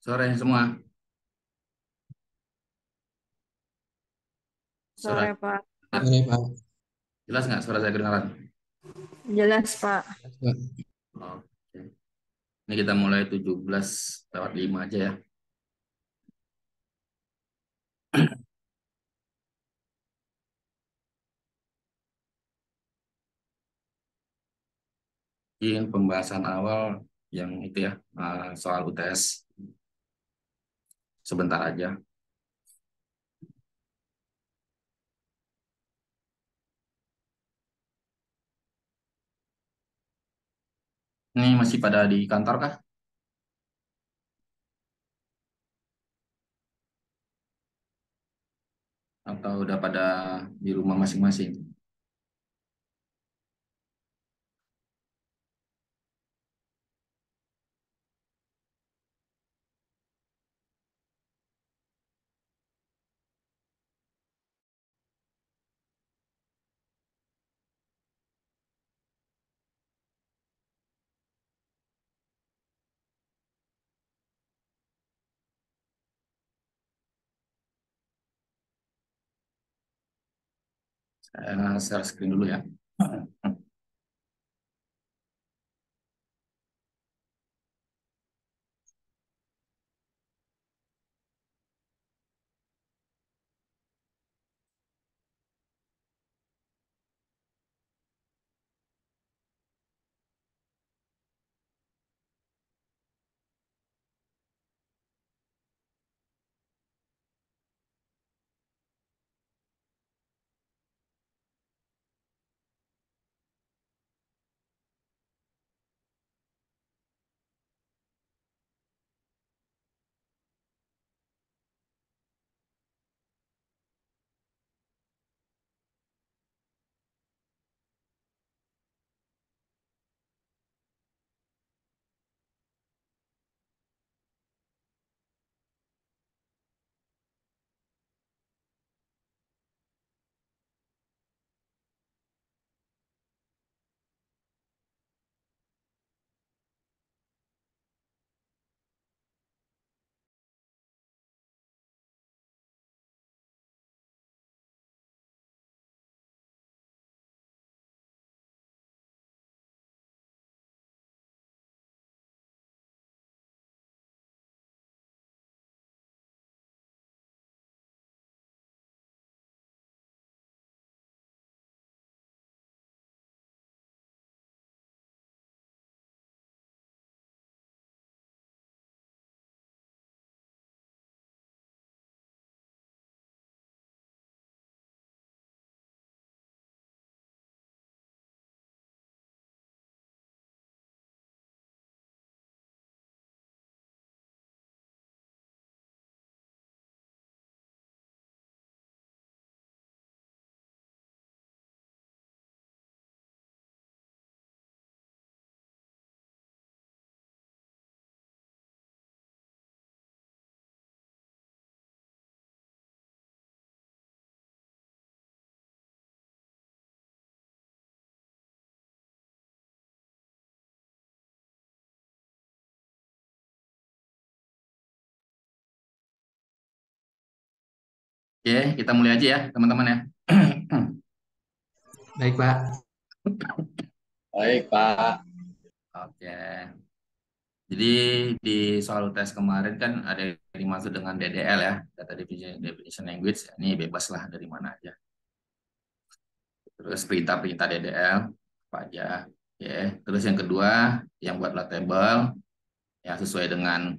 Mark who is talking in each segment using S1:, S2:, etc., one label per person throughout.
S1: Sore semua. Suara
S2: Sore, Pak.
S3: Ini Pak.
S1: jelas nggak suara saya kedengaran?
S2: Jelas, Pak.
S3: Pak.
S1: Oke. Ini kita mulai 17:05 aja ya. Ini pembahasan awal yang itu ya, soal UTS sebentar aja. Ini masih pada di kantor kah? Atau udah pada di rumah masing-masing? Saya share screen dulu ya. Oke, kita mulai aja ya, teman-teman ya.
S3: Baik Pak.
S4: Baik, Pak.
S1: Oke. Jadi di soal tes kemarin kan ada yang dimaksud dengan DDL ya, Data Definition Language. Ini bebas lah dari mana aja. Terus perintah-perintah DDL apa aja. Oke. Terus yang kedua, yang buatlah table yang sesuai dengan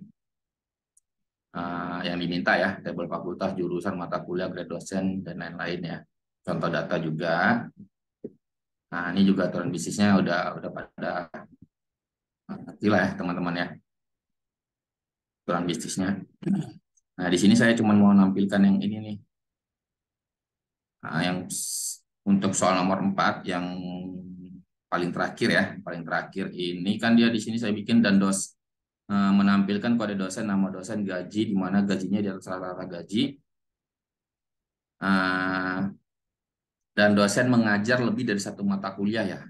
S1: yang diminta ya, tabel fakultas, jurusan, mata kuliah, grade dosen, dan lain-lain ya. Contoh data juga. Nah, ini juga aturan bisnisnya udah pada ngerti lah ya teman-teman ya, aturan bisnisnya. Nah, di sini saya cuma mau nampilkan yang ini nih. Nah, yang untuk soal nomor 4 yang paling terakhir ya, paling terakhir ini kan dia di sini saya bikin dan menampilkan kode dosen, nama dosen, gaji, di mana gajinya di atas rata-rata gaji. Dan dosen mengajar lebih dari satu mata kuliah ya.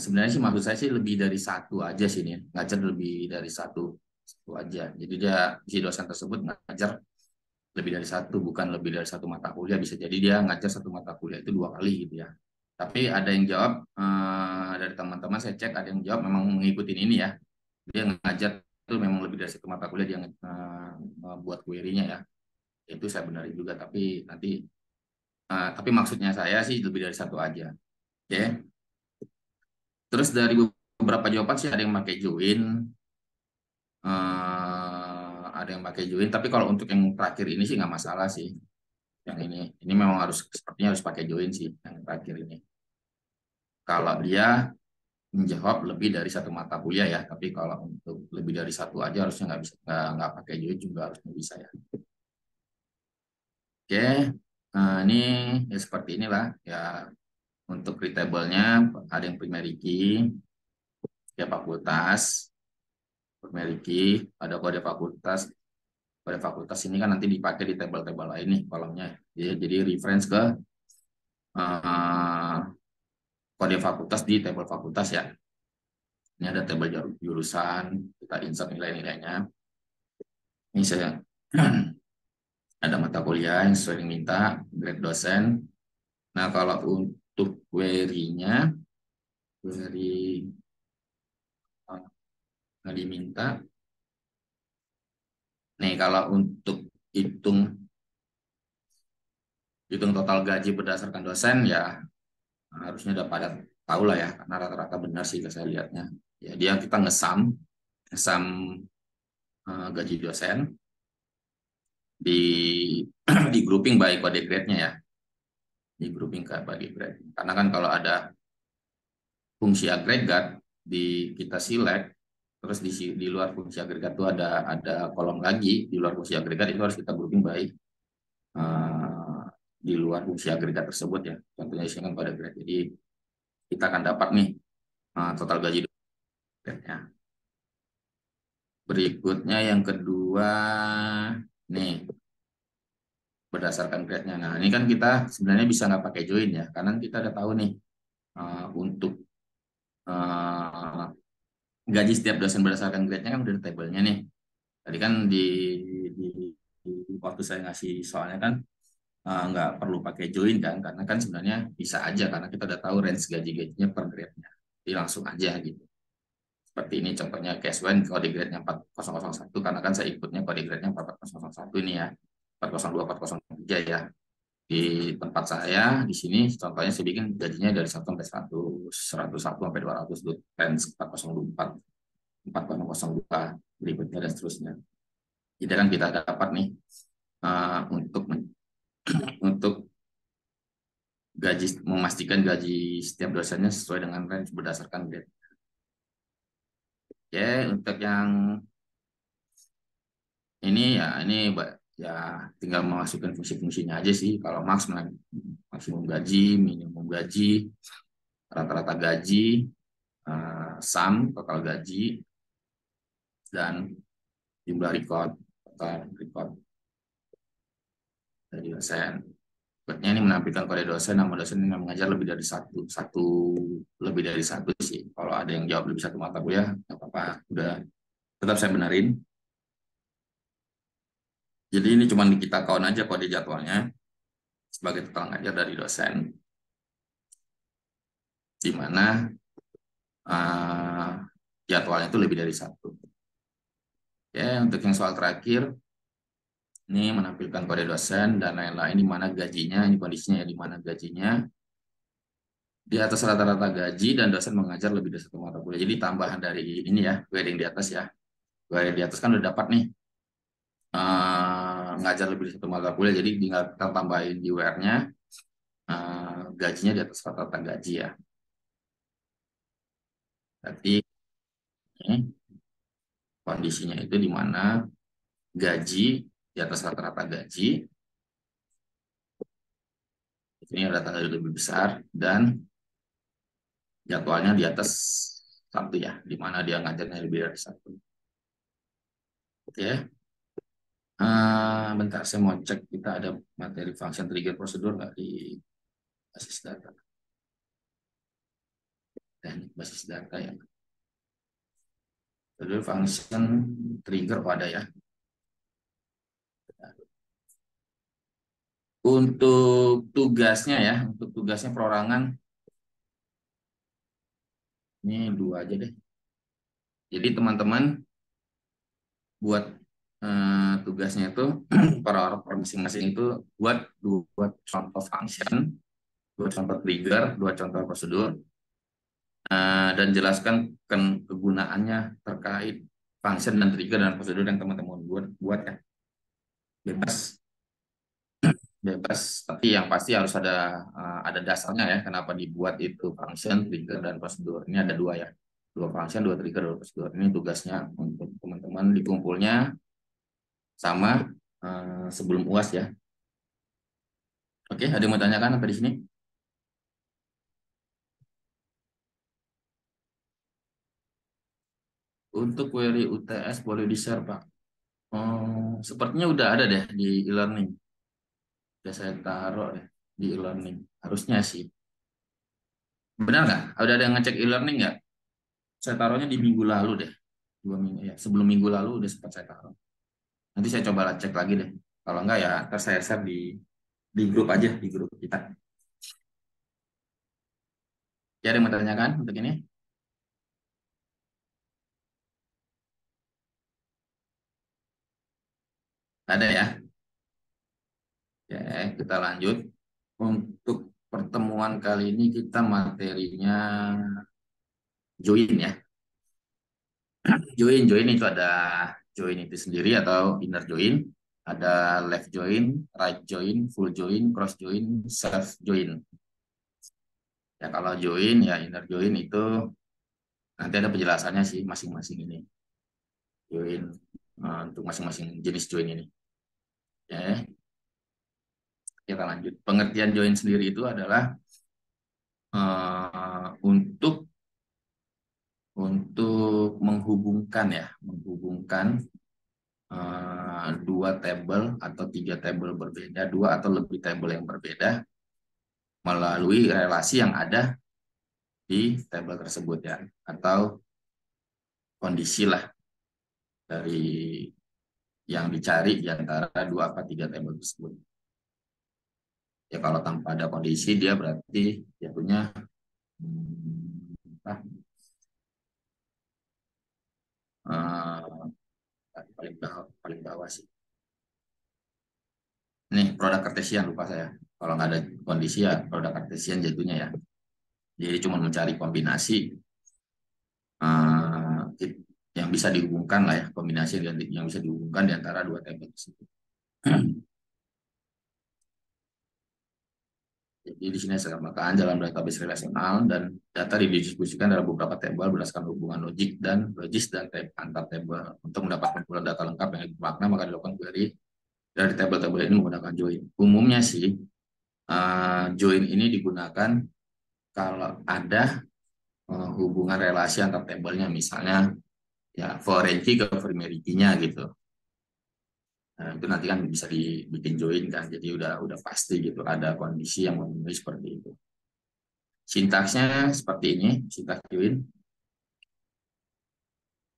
S1: Sebenarnya sih maksud saya sih lebih dari satu aja sih nih, ngajar lebih dari satu. satu aja. Jadi dia si dosen tersebut ngajar lebih dari satu, bukan lebih dari satu mata kuliah. Bisa jadi dia ngajar satu mata kuliah itu 2 kali gitu ya. Tapi ada yang jawab dari teman-teman saya cek ada yang jawab memang mengikuti ini ya. Dia ngajar itu memang lebih dari satu mata kuliah dia buat query-nya ya. Itu saya benarin juga tapi maksudnya saya sih lebih dari satu aja. Oke. Terus dari beberapa jawaban sih ada yang pakai join, ada yang pakai join. Tapi kalau untuk yang terakhir ini sih nggak masalah sih. Yang ini memang sepertinya harus pakai join sih yang terakhir ini. Kalau dia menjawab lebih dari satu mata kuliah ya, tapi kalau untuk lebih dari satu aja harusnya nggak bisa, nggak pakai join juga harusnya bisa ya. Oke, ini ya seperti inilah ya untuk readable-nya ada yang primary key, ya fakultas, primary key, ada kode fakultas. Kode fakultas ini kan nanti dipakai di tabel-tabel lain nih kolomnya. Jadi reference ke uh, kode fakultas di tabel fakultas ya. Ini ada tabel jurusan, kita insert nilai-nilainya. Ini saya ada mata kuliah yang sesuai diminta, grade dosen. Nah, kalau untuk query-nya, query nggak diminta. Nih, kalau untuk hitung total gaji berdasarkan dosen, ya harusnya udah pada tahu lah ya, karena rata-rata benar sih saya lihatnya. Ya, dia kita ngesam gaji dosen di di grouping by kode grade-nya ya, di grouping ke body grade. Karena kan kalau ada fungsi agregat kita select, terus di luar fungsi agregat itu ada kolom lagi di luar fungsi agregat itu harus kita grouping by di luar fungsi agregat tersebut ya. Contohnya isinya kan pada grade. Jadi kita akan dapat nih total gaji grade-nya. Berikutnya yang kedua nih berdasarkan grade-nya. Nah ini kan kita sebenarnya bisa nggak pakai join ya, karena kita udah tahu nih untuk uh, gaji setiap dosen berdasarkan grade-nya kan udah ada tabelnya nih. Tadi kan di, di waktu saya ngasih soalnya kan nggak perlu pakai join kan, karena kan sebenarnya bisa aja karena kita udah tahu range gaji-gajinya per grade-nya. Jadi langsung aja gitu. Seperti ini contohnya case when kode grade-nya 4001 karena kan saya ikutnya kode grade-nya 4001 ini ya. 402 403 ya. Di tempat saya di sini contohnya saya bikin gajinya dari 1 sampai 100, 101 sampai 200 range 404, 4002 berikutnya dan seterusnya. Jadi kan kita dapat nih untuk gaji memastikan gaji setiap dosennya sesuai dengan range berdasarkan grade. Oke, untuk yang ini ya tinggal memasukkan fungsi-fungsinya aja sih. Kalau maksimum gaji, minimum gaji, rata-rata gaji, sum total gaji, dan jumlah total record dari dosen. Berikutnya ini menampilkan kode dosen, nama dosen yang mengajar lebih dari lebih dari satu sih. Kalau ada yang jawab lebih satu mata kuliah, nggak apa-apa. Udah tetap saya benarin. Jadi ini cuma kita count aja kode jadwalnya sebagai total ngajar dari dosen, di mana jadwalnya itu lebih dari satu. Ya, untuk yang soal terakhir, ini menampilkan kode dosen dan lain-lain di mana gajinya, ini kondisinya ya, di mana gajinya di atas rata-rata gaji dan dosen mengajar lebih dari satu mata kuliah. Jadi tambahan dari ini ya, grading di atas ya. Grading di atas kan udah dapat nih ngajar lebih dari satu mata kuliah, jadi tinggal kita tambahin di WR-nya gajinya di atas rata-rata gaji ya. Berarti ini kondisinya itu di mana gaji di atas rata-rata gaji, ini ada tanda lebih besar, dan jadwalnya di atas satu ya, di mana dia ngajarnya lebih dari satu. Oke, bentar saya mau cek kita ada materi function trigger prosedur nggak di basis data. Teknik basis data ya. Prosedur function trigger pada ya. Untuk tugasnya ya, untuk tugasnya perorangan ini 2 aja deh. Jadi teman-teman buat tugasnya itu para orang masing-masing itu buat contoh function, buat contoh trigger, buat contoh prosedur, dan jelaskan kegunaannya terkait function dan trigger dan prosedur yang teman-teman buat ya. Bebas bebas, tapi yang pasti harus ada dasarnya ya, kenapa dibuat itu function, trigger, dan prosedur. Ini ada 2 ya, 2 function, 2 trigger, 2 prosedur. Ini tugasnya untuk teman-teman dikumpulnya sama sebelum UAS ya. Oke, ada yang mau tanyakan apa di sini? Untuk query UTS boleh di-share, Pak. Sepertinya udah ada deh di e-learning. Udah saya taruh deh di e-learning. Harusnya sih. Benar nggak? Ada yang ngecek e-learning nggak? Saya taruhnya di minggu lalu deh. 2 minggu ya. Sebelum minggu lalu udah sempat saya taruh. Nanti saya coba cek lagi deh. Kalau enggak ya, ntar saya share di grup aja, di grup kita. Ya, ada yang mau tanyakan untuk ini? Ada ya? Ya, kita lanjut. Untuk pertemuan kali ini kita materinya join ya. Join itu ada join itu sendiri atau inner join, ada left join, right join, full join, cross join, self join. Ya kalau join ya inner join itu nanti ada penjelasannya sih masing-masing ini. Join untuk masing-masing jenis join ini. Ya, kita lanjut. Pengertian join sendiri itu adalah untuk menghubungkan ya, menghubungkan 2 tabel atau 3 tabel berbeda, 2 atau lebih tabel yang berbeda melalui relasi yang ada di tabel tersebut ya, atau kondisi lah dari yang dicari di antara 2 atau 3 tabel tersebut. Ya kalau tanpa ada kondisi dia berarti dia punya paling bawah sih. Nih produk kartesian lupa saya. Kalau nggak ada kondisi ya produk kartesian jatuhnya ya. Jadi cuma mencari kombinasi uh, yang bisa dihubungkan lah ya, kombinasi yang bisa dihubungkan di antara 2 tabel tersebut. Jadi di sini saya katakan dalam database relasional dan data didiskusikan dalam beberapa tabel berdasarkan hubungan logis dan antar tabel. Untuk mendapatkan kumpulan data lengkap yang bermakna maka dilakukan query dari tabel-tabel ini menggunakan join. Umumnya sih join ini digunakan kalau ada hubungan relasi antar tabelnya, misalnya ya foreign key ke primary key-nya gitu. Nah, itu nanti kan bisa dibikin join kan, jadi udah pasti gitu ada kondisi yang memenuhi seperti itu. Sintaksnya seperti ini, sintaks join.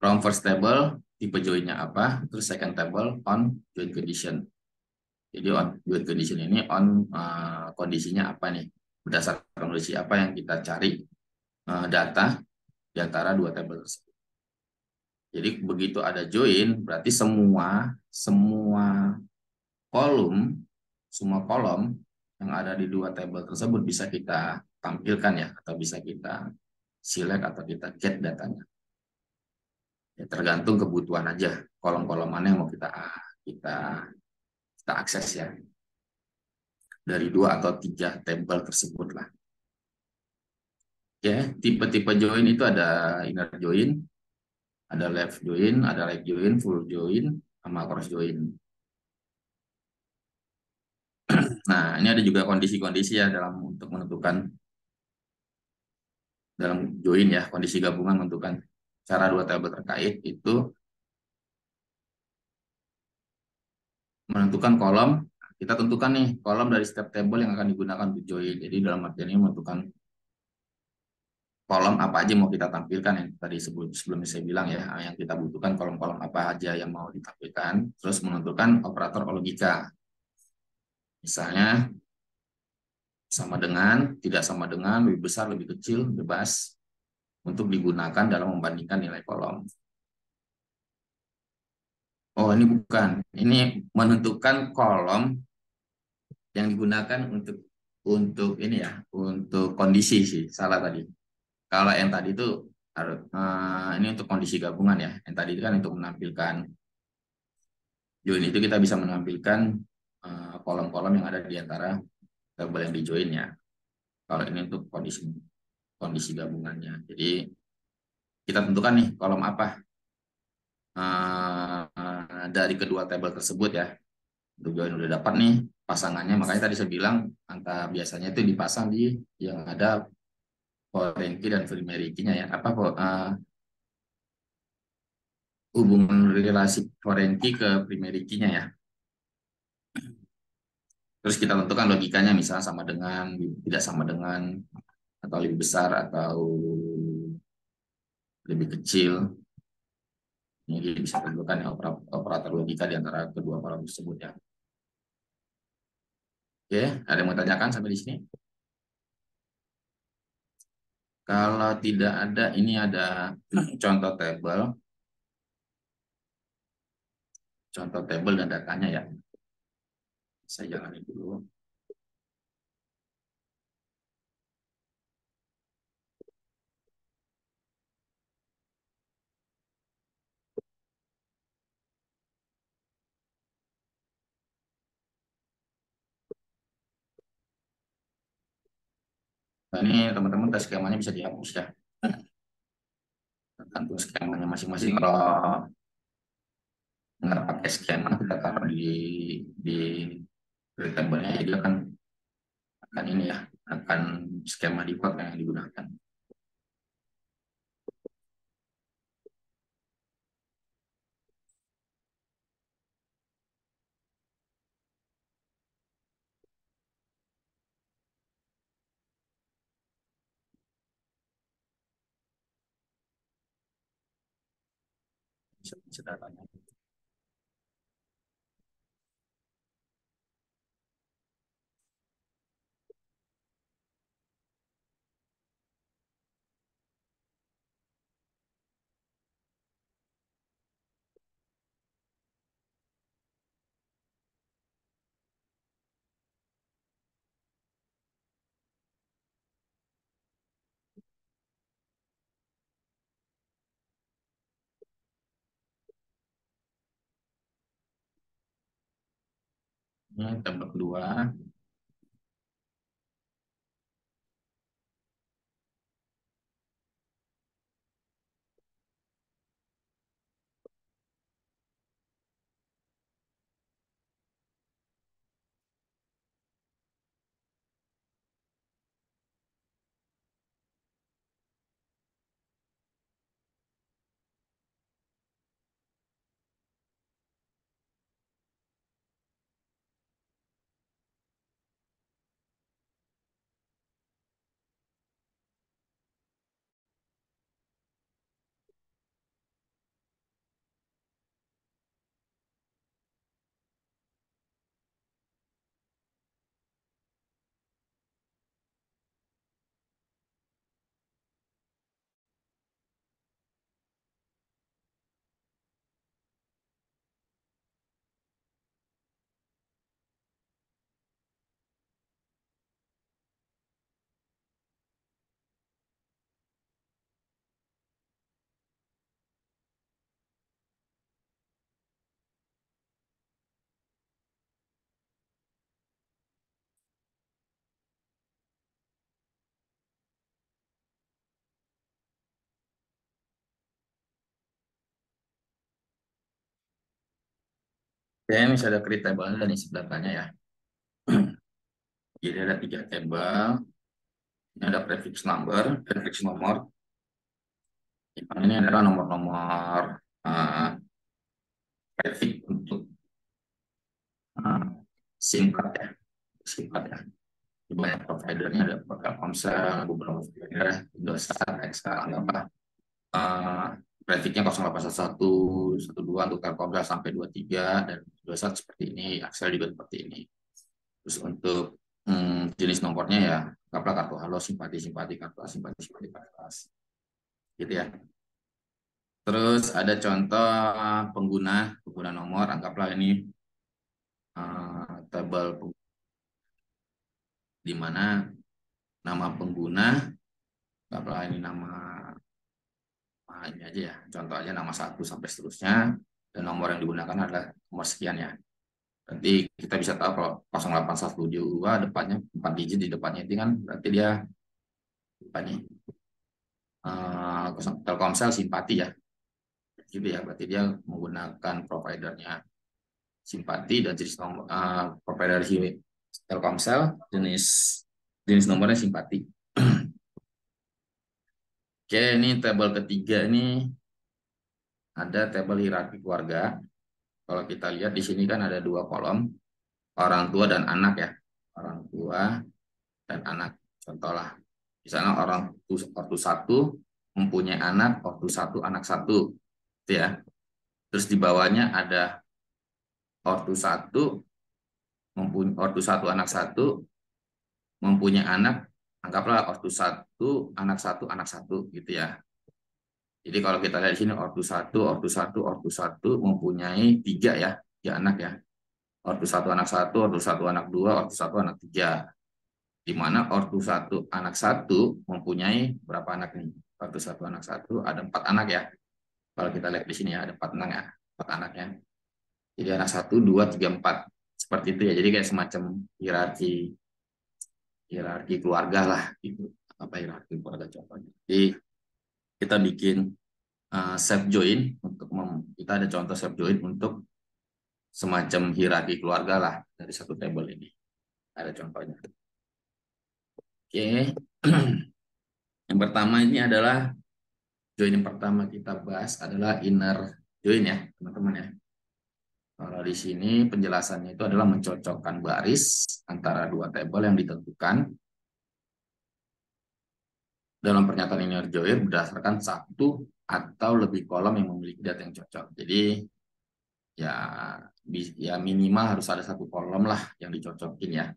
S1: From first table, tipe joinnya apa, terus second table on join condition. Jadi on join condition ini on kondisinya apa nih, berdasarkan kondisi apa yang kita cari data di antara 2 tabel tersebut. Jadi begitu ada join, berarti semua kolom, yang ada di 2 tabel tersebut bisa kita tampilkan ya, atau bisa kita select atau kita get datanya. Ya, tergantung kebutuhan aja, kolom-kolom mana yang mau kita akses ya. Dari 2 atau 3 tabel tersebut lah. Ya, tipe-tipe join itu ada inner join, ada left join, ada right join, full join, sama cross join. Nah, ini ada juga kondisi-kondisi ya untuk menentukan dalam join ya, kondisi gabungan menentukan cara 2 tabel terkait itu menentukan kolom. Kita tentukan nih kolom dari setiap tabel yang akan digunakan untuk join. Jadi dalam artian ini menentukan kolom apa aja mau kita tampilkan yang tadi sebelumnya saya bilang ya, yang kita butuhkan kolom-kolom apa aja yang mau ditampilkan, terus menentukan operator logika. Misalnya sama dengan, tidak sama dengan, lebih besar, lebih kecil, bebas untuk digunakan dalam membandingkan nilai kolom. Oh, ini bukan. Ini menentukan kolom yang digunakan untuk ini ya, untuk kondisi sih. Salah tadi. Kalau yang tadi itu ini untuk kondisi gabungan ya. Yang tadi itu kan untuk menampilkan join itu kita bisa menampilkan kolom-kolom yang ada di antara tabel yang di join ya. Kalau ini untuk kondisi kondisi gabungannya. Jadi kita tentukan nih kolom apa dari kedua tabel tersebut ya. Untuk join udah dapat nih pasangannya. Makanya tadi saya bilang angka biasanya itu dipasang di yang ada foreign key dan primary key-nya ya. Apa hubungan relasi foreign key ke primary key-nya ya. Terus kita tentukan logikanya misalnya sama dengan, tidak sama dengan, atau lebih besar atau lebih kecil. Jadi bisa tentukan ya, operator logika di antara kedua kolom tersebut ya. Oke, ada yang mau tanyakan sampai di sini? Kalau tidak ada, ini ada contoh tabel dan datanya ya. Saya jalani dulu. Nah, ini teman-teman tes skemanya bisa dihapus ya. Tergantung skemanya masing-masing. Kalau nggak pakai skema, kita taruh di tabelnya, jadi akan ini ya, akan skema default yang digunakan. Bisa datanya. Ini tabel kedua. Ya, ini bisa ada create tabelnya nih sebelah kanan ya. Jadi ada 3 tabel. Ini ada prefix nomor. Ini adalah nomor-nomor prefix untuk singkat ya, singkat ya. banyak providernya, ada Telkomsel, beberapa provider, Indosat, XL, anggaplah grafiknya 0811, 12 untuk Telkomsel sampai 23, dan Indosat seperti ini, Axel juga seperti ini. Terus untuk jenis nomornya ya, anggaplah kartu halo, simpati, kartu A, simpati, kartu A. Gitu ya. Terus ada contoh pengguna nomor, anggaplah ini tabel di mana nama pengguna, anggaplah ini nama ini aja ya, contoh aja nama 1 sampai seterusnya, dan nomor yang digunakan adalah nomor sekian ya. Nanti kita bisa tahu kalau 0812 depannya 4 digit di depannya itu kan berarti dia apa nih? Telkomsel simpati ya. Gitu ya, berarti dia menggunakan providernya simpati dan jenis nomor provider Telkomsel jenis nomornya simpati. Oke, ini tabel ketiga ini ada tabel hierarki keluarga. Kalau kita lihat di sini kan ada 2 kolom, orang tua dan anak ya. Orang tua dan anak. Contohlah, di sana ortu 1 mempunyai anak, ortu 1 anak 1. Gitu ya. Terus di bawahnya ada ortu 1 anak 1 mempunyai anak, anggaplah ortu 1 anak 1 gitu ya. Jadi kalau kita lihat di sini ortu 1 mempunyai 3 ya, 3 anak ya. Ortu 1 anak 1, ortu 1 anak 2, ortu 1 anak 3. Di mana ortu 1 anak 1 mempunyai berapa anak nih? Ortu 1 anak 1 ada 4 anak ya. Kalau kita lihat di sini ya, ada 4 anak ya, 4 anak ya. Jadi anak 1, 2, 3, 4. Seperti itu ya. Jadi kayak semacam hierarki keluarga lah gitu. Apa hierarki keluarga contohnya. Jadi kita bikin shape join kita ada contoh shape join untuk semacam hierarki keluarga lah dari satu tabel ini. Ada contohnya. Oke. Yang pertama ini adalah join yang pertama kita bahas adalah inner join ya, teman-teman ya. Kalau di sini penjelasannya itu adalah mencocokkan baris antara 2 tabel yang ditentukan dalam pernyataan inner join berdasarkan 1 atau lebih kolom yang memiliki data yang cocok. Jadi ya minimal harus ada 1 kolom lah yang dicocokin ya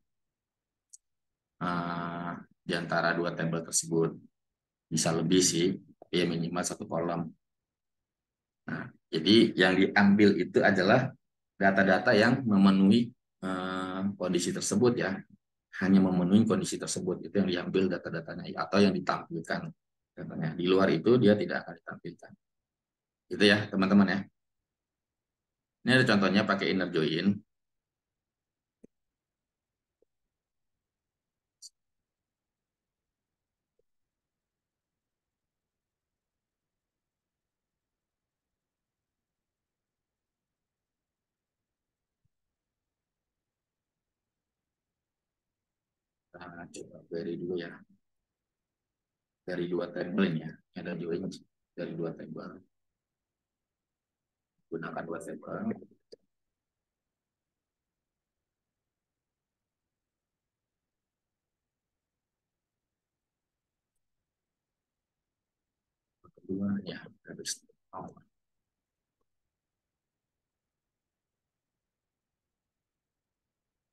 S1: di antara 2 tabel tersebut. Bisa lebih sih, tapi ya minimal 1 kolom. Nah, jadi yang diambil itu adalah data-data yang memenuhi kondisi tersebut ya, hanya memenuhi kondisi tersebut, itu yang diambil data-datanya atau yang ditampilkan datanya. Di luar itu dia tidak akan ditampilkan. Gitu ya teman-teman ya. Ini ada contohnya pakai inner join. Nah, coba query dulu ya. Dari 2 tabel ini ya. Ada join dari 2 tabel. Gunakan 2 tabel. Kedua ya, harus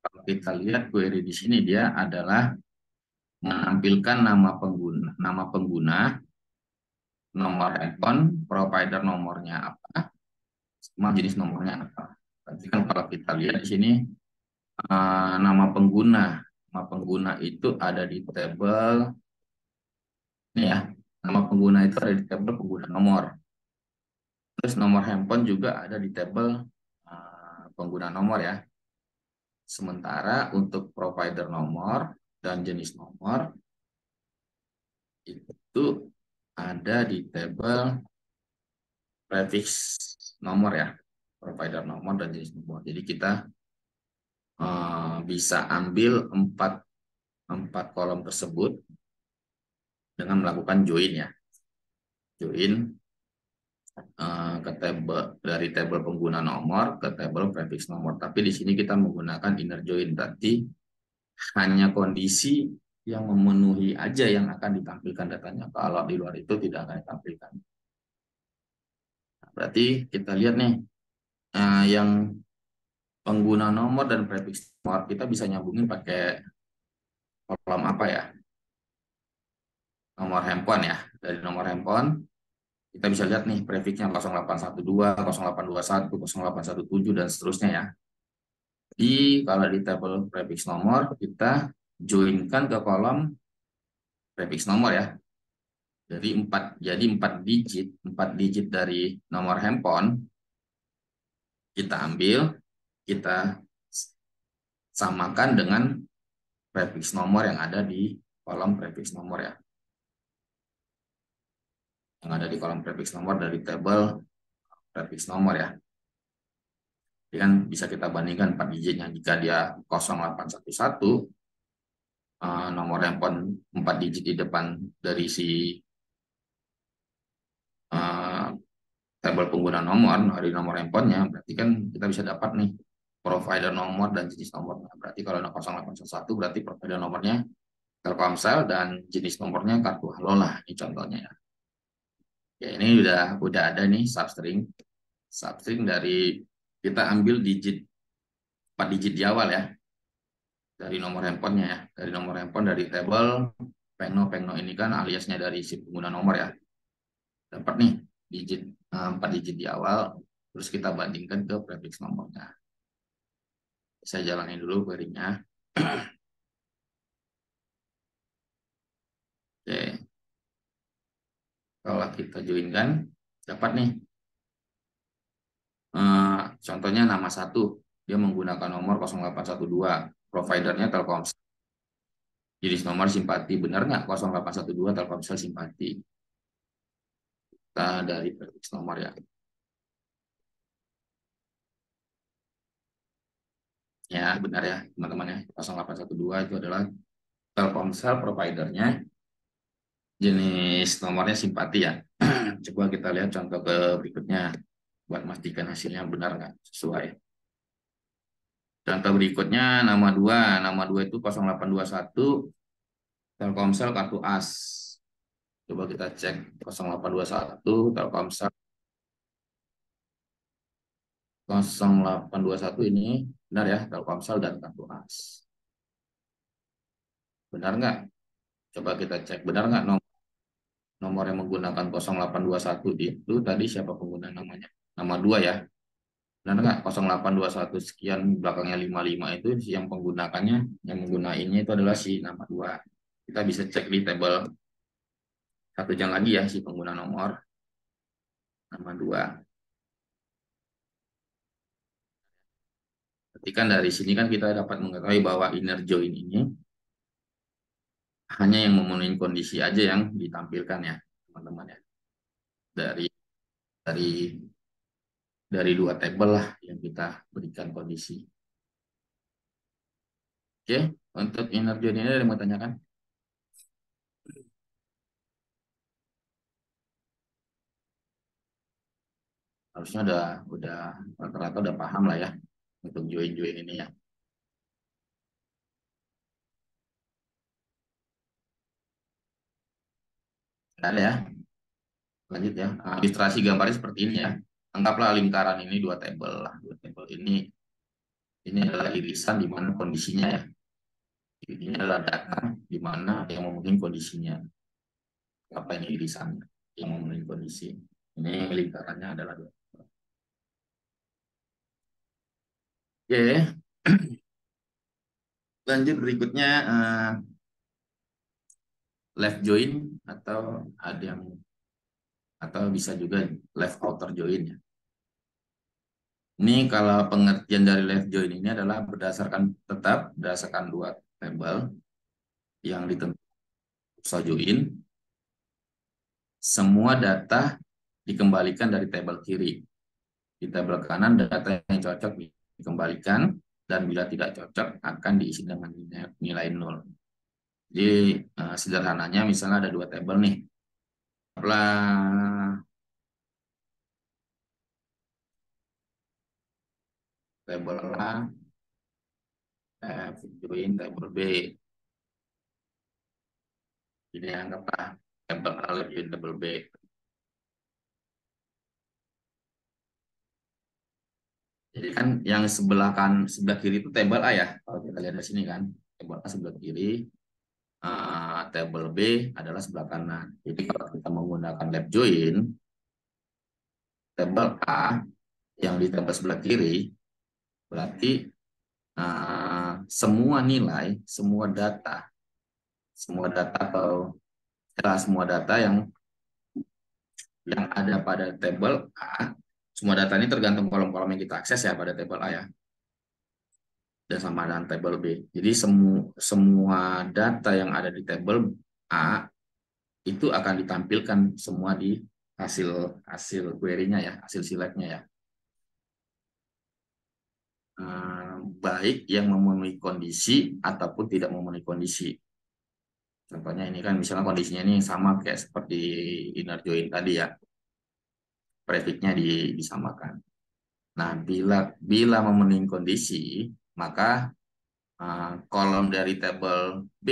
S1: kalau kita lihat query di sini dia adalah menampilkan nama pengguna, nomor handphone, provider nomornya apa, sama jenis nomornya apa. Berarti kan kalau kita lihat di sini nama pengguna itu ada di tabel ini ya. Nama pengguna itu ada di tabel pengguna nomor. Terus nomor handphone juga ada di tabel pengguna nomor ya. Sementara untuk provider nomor dan jenis nomor itu ada di tabel prefix nomor ya, provider nomor dan jenis nomor. Jadi kita bisa ambil 4 kolom tersebut dengan melakukan join ya, join ke tabel dari tabel pengguna nomor ke tabel prefix nomor. Tapi di sini kita menggunakan inner join, berarti hanya kondisi yang memenuhi aja yang akan ditampilkan datanya. Kalau di luar itu tidak akan ditampilkan. Nah, berarti kita lihat nih, yang pengguna nomor dan prefix nomor kita bisa nyambungin pakai kolom apa ya? Nomor handphone ya. Dari nomor handphone kita bisa lihat nih prefixnya 0812, 0821, 0817 dan seterusnya ya. Jadi kalau di tabel prefix nomor kita joinkan ke kolom prefix nomor ya. Jadi 4 digit dari nomor handphone kita ambil, kita samakan dengan prefix nomor yang ada di kolom prefix nomor ya. Yang ada di kolom prefix nomor dari tabel prefix nomor ya. Jadi kan bisa kita bandingkan 4 digitnya. Jika dia 0811, nomor handphone 4 digit di depan dari si uh, tabel pengguna nomor dari nomor handphonenya, berarti kan kita bisa dapat nih provider nomor dan jenis nomornya. Berarti kalau 0811 berarti provider nomornya Telkomsel dan jenis nomornya kartu halo lah, ini contohnya ya. Ya ini udah ada nih substring dari kita ambil 4 digit di awal ya dari nomor handphonenya ya, dari nomor handphone dari tabel Pengno ini kan aliasnya dari si pengguna nomor ya. Dapat nih 4 digit di awal, terus kita bandingkan ke prefix nomornya. Saya jalani dulu query-nya. Oke, kalau kita join-kan dapat nih, contohnya nama satu, dia menggunakan nomor 0812, providernya Telkomsel. Jenis nomor simpati, benar nggak 0812 Telkomsel simpati? Kita dari prefix nomor ya. Ya benar ya teman-teman ya, 0812 itu adalah Telkomsel providernya, jenis nomornya simpati ya. Coba kita lihat contoh ke berikutnya buat memastikan hasilnya benar nggak sesuai. Contoh berikutnya nama 2 itu 0821 Telkomsel kartu as. Coba kita cek 0821 Telkomsel 0821 ini benar ya, Telkomsel dan kartu as. Benar nggak? Coba kita cek benar nggak nomor yang menggunakan 0821 itu tadi siapa pengguna namanya? Nama 2 ya. Benar nggak 0821 sekian belakangnya 55 itu yang menggunakannya, yang menggunainnya itu adalah si nama 2. Kita bisa cek di tabel satu jam lagi ya si pengguna nomor nama 2. Berarti kan dari sini kan kita dapat mengetahui bahwa inner join ini hanya yang memenuhi kondisi aja yang ditampilkan ya teman-teman ya. Dari dari dari 2 tabel lah yang kita berikan kondisi. Oke, untuk inner join ini ada yang mau tanyakan? Harusnya udah rata-rata udah paham lah ya untuk join ini ya. Ada ya. Lanjut ya. Ilustrasi gambarnya seperti ini ya. Anggaplah lingkaran ini 2 tabel lah. 2 tabel ini adalah irisan di mana kondisinya ya. Ini adalah data di mana yang memenuhi kondisinya. Apa ini irisannya yang memenuhi kondisi. Ini lingkarannya adalah 2. Oke. Lanjut berikutnya left join atau ada yang atau bisa juga left outer join ya. Ini kalau pengertian dari left join ini adalah berdasarkan 2 tabel yang ditentukan usah join, semua data dikembalikan dari tabel kiri. Di tabel kanan data yang cocok dikembalikan dan bila tidak cocok akan diisi dengan nilai 0. Jadi sederhananya misalnya ada 2 tabel nih. Tabel A, F join tabel B. Jadi anggaplah tabel A left join tabel B. Jadi kan yang sebelah kiri itu tabel A ya. Kalau kita lihat di sini kan, tabel A sebelah kiri, tabel B adalah sebelah kanan. Jadi kalau kita menggunakan left join, tabel A yang di tabel sebelah kiri berarti semua nilai, semua data atau semua data yang ada pada tabel A, semua data ini tergantung kolom-kolom yang kita akses ya pada tabel A ya, dan sama dengan tabel B. Jadi semua data yang ada di tabel A itu akan ditampilkan semua di hasil query-nya ya, hasil select-nya ya. Baik yang memenuhi kondisi ataupun tidak memenuhi kondisi. Contohnya ini kan misalnya kondisinya ini sama kayak seperti inner join tadi ya, prefix-nya disamakan. Nah, bila memenuhi kondisi, maka kolom dari tabel B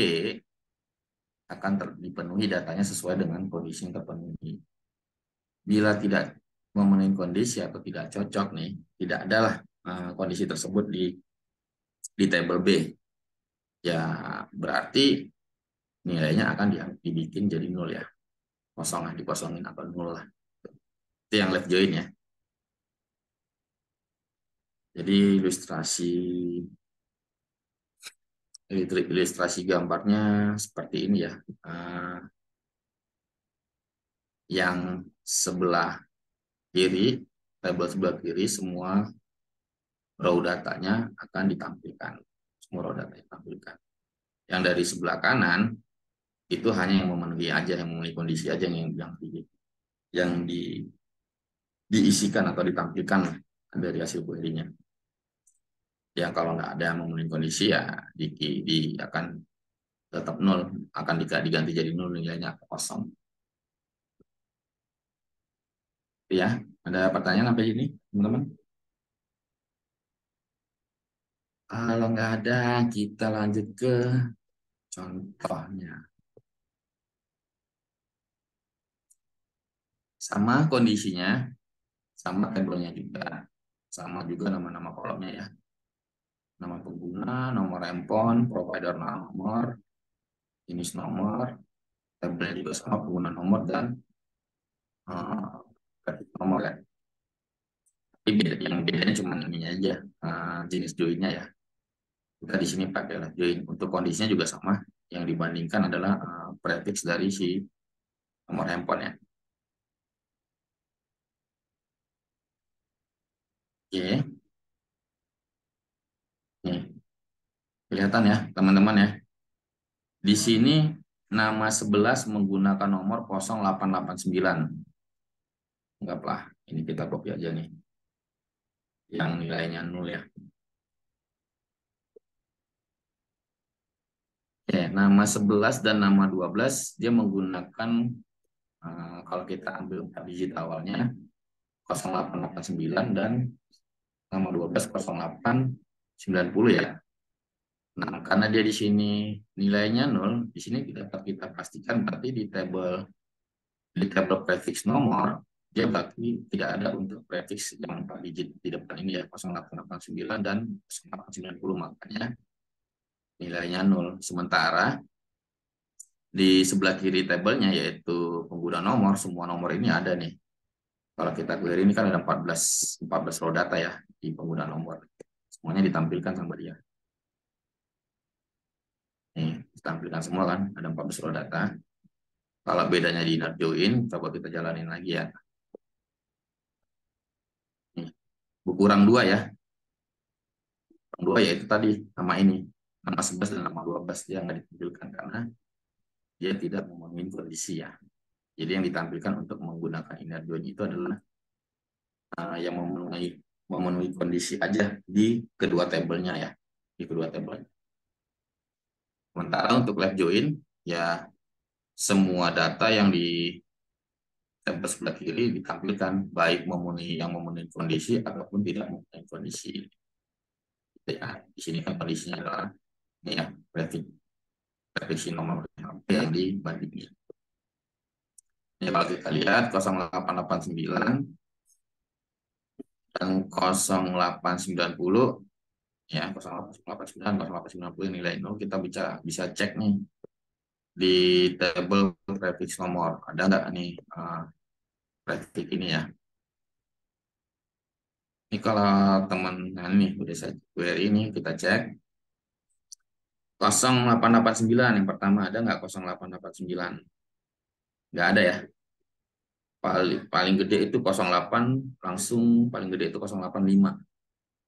S1: akan dipenuhi datanya sesuai dengan kondisi yang terpenuhi. Bila tidak memenuhi kondisi atau tidak cocok nih, tidak adalah kondisi tersebut di tabel B, ya berarti nilainya akan dibikin jadi nol ya, kosong lah, dikosongin atau nol lah. Itu yang left join ya. Jadi ilustrasi gambarnya seperti ini ya. Yang sebelah kiri, tabel sebelah kiri, semua raw datanya akan ditampilkan. Semua raw data ditampilkan. Yang dari sebelah kanan, itu hanya yang memenuhi aja, yang memenuhi kondisi aja yang diisikan atau ditampilkan dari hasil query-nya. Yang kalau nggak ada yang memenuhi kondisi ya akan tetap nol, akan diganti jadi nol, nilainya kosong. Ya, ada pertanyaan sampai ini, teman-teman? Kalau nggak ada, kita lanjut ke contohnya. Sama kondisinya, sama tabelnya juga. Sama juga nama-nama kolomnya ya. Nama pengguna, nomor handphone, provider nomor, jenis nomor, tabelnya juga sama, pengguna nomor dan nomor ya. Yang bedanya cuma ininya aja, jenis joinnya ya. Kita di sini pakai join. Untuk kondisinya juga sama. Yang dibandingkan adalah prefix dari si nomor handphone ya. Oke. Nih, kelihatan ya teman-teman ya. Di sini nama 11 menggunakan nomor 0889. Anggaplah ini kita copy aja nih. Yang nilainya 0 ya. Oke, nama 11 dan nama 12 dia menggunakan kalau kita ambil 4 digit awalnya 0889 dan nama 12 0890 ya. Nah, karena dia di sini nilainya 0, di sini dapat kita pastikan berarti di tabel prefix nomor dia berarti tidak ada untuk prefix yang 4 digit di depan ini ya, 0889 dan 0890, makanya nilainya 0. Sementara di sebelah kiri tabelnya yaitu pengguna nomor, semua nomor ini ada nih. Kalau kita query ini kan ada 14 raw data ya di pengguna nomor. Semuanya ditampilkan sama dia. Nih, ditampilkan semua kan, ada 14 raw data. Kalau bedanya di inner join, coba kita jalanin lagi ya. Nih, kurang 2 ya. Kurang 2 yaitu tadi nama ini. Nama 11 dan nama 12 dia nggak ditampilkan karena dia tidak memenuhi kondisi ya. Jadi yang ditampilkan untuk menggunakan inner join itu adalah yang memenuhi kondisi aja di kedua tabelnya ya. Di kedua tabelnya. Sementara untuk left join, ya semua data yang di tabel sebelah kiri ditampilkan, baik yang memenuhi kondisi ataupun tidak memenuhi kondisi. Ya, di sini kan kondisinya adalah ini ya, prediksi nomor HP yang dibandingin. Ini kalau kita lihat 0889 dan 0890 ya, 0889 0890 nilai nol, kita bisa cek nih di table prefix nomor, ada nggak nih prefix ini ya. Ini kalau teman nih udah saya query ini, kita cek 0889 yang pertama, ada nggak 0889? Nggak ada ya. Paling gede itu 08, langsung paling gede itu 085.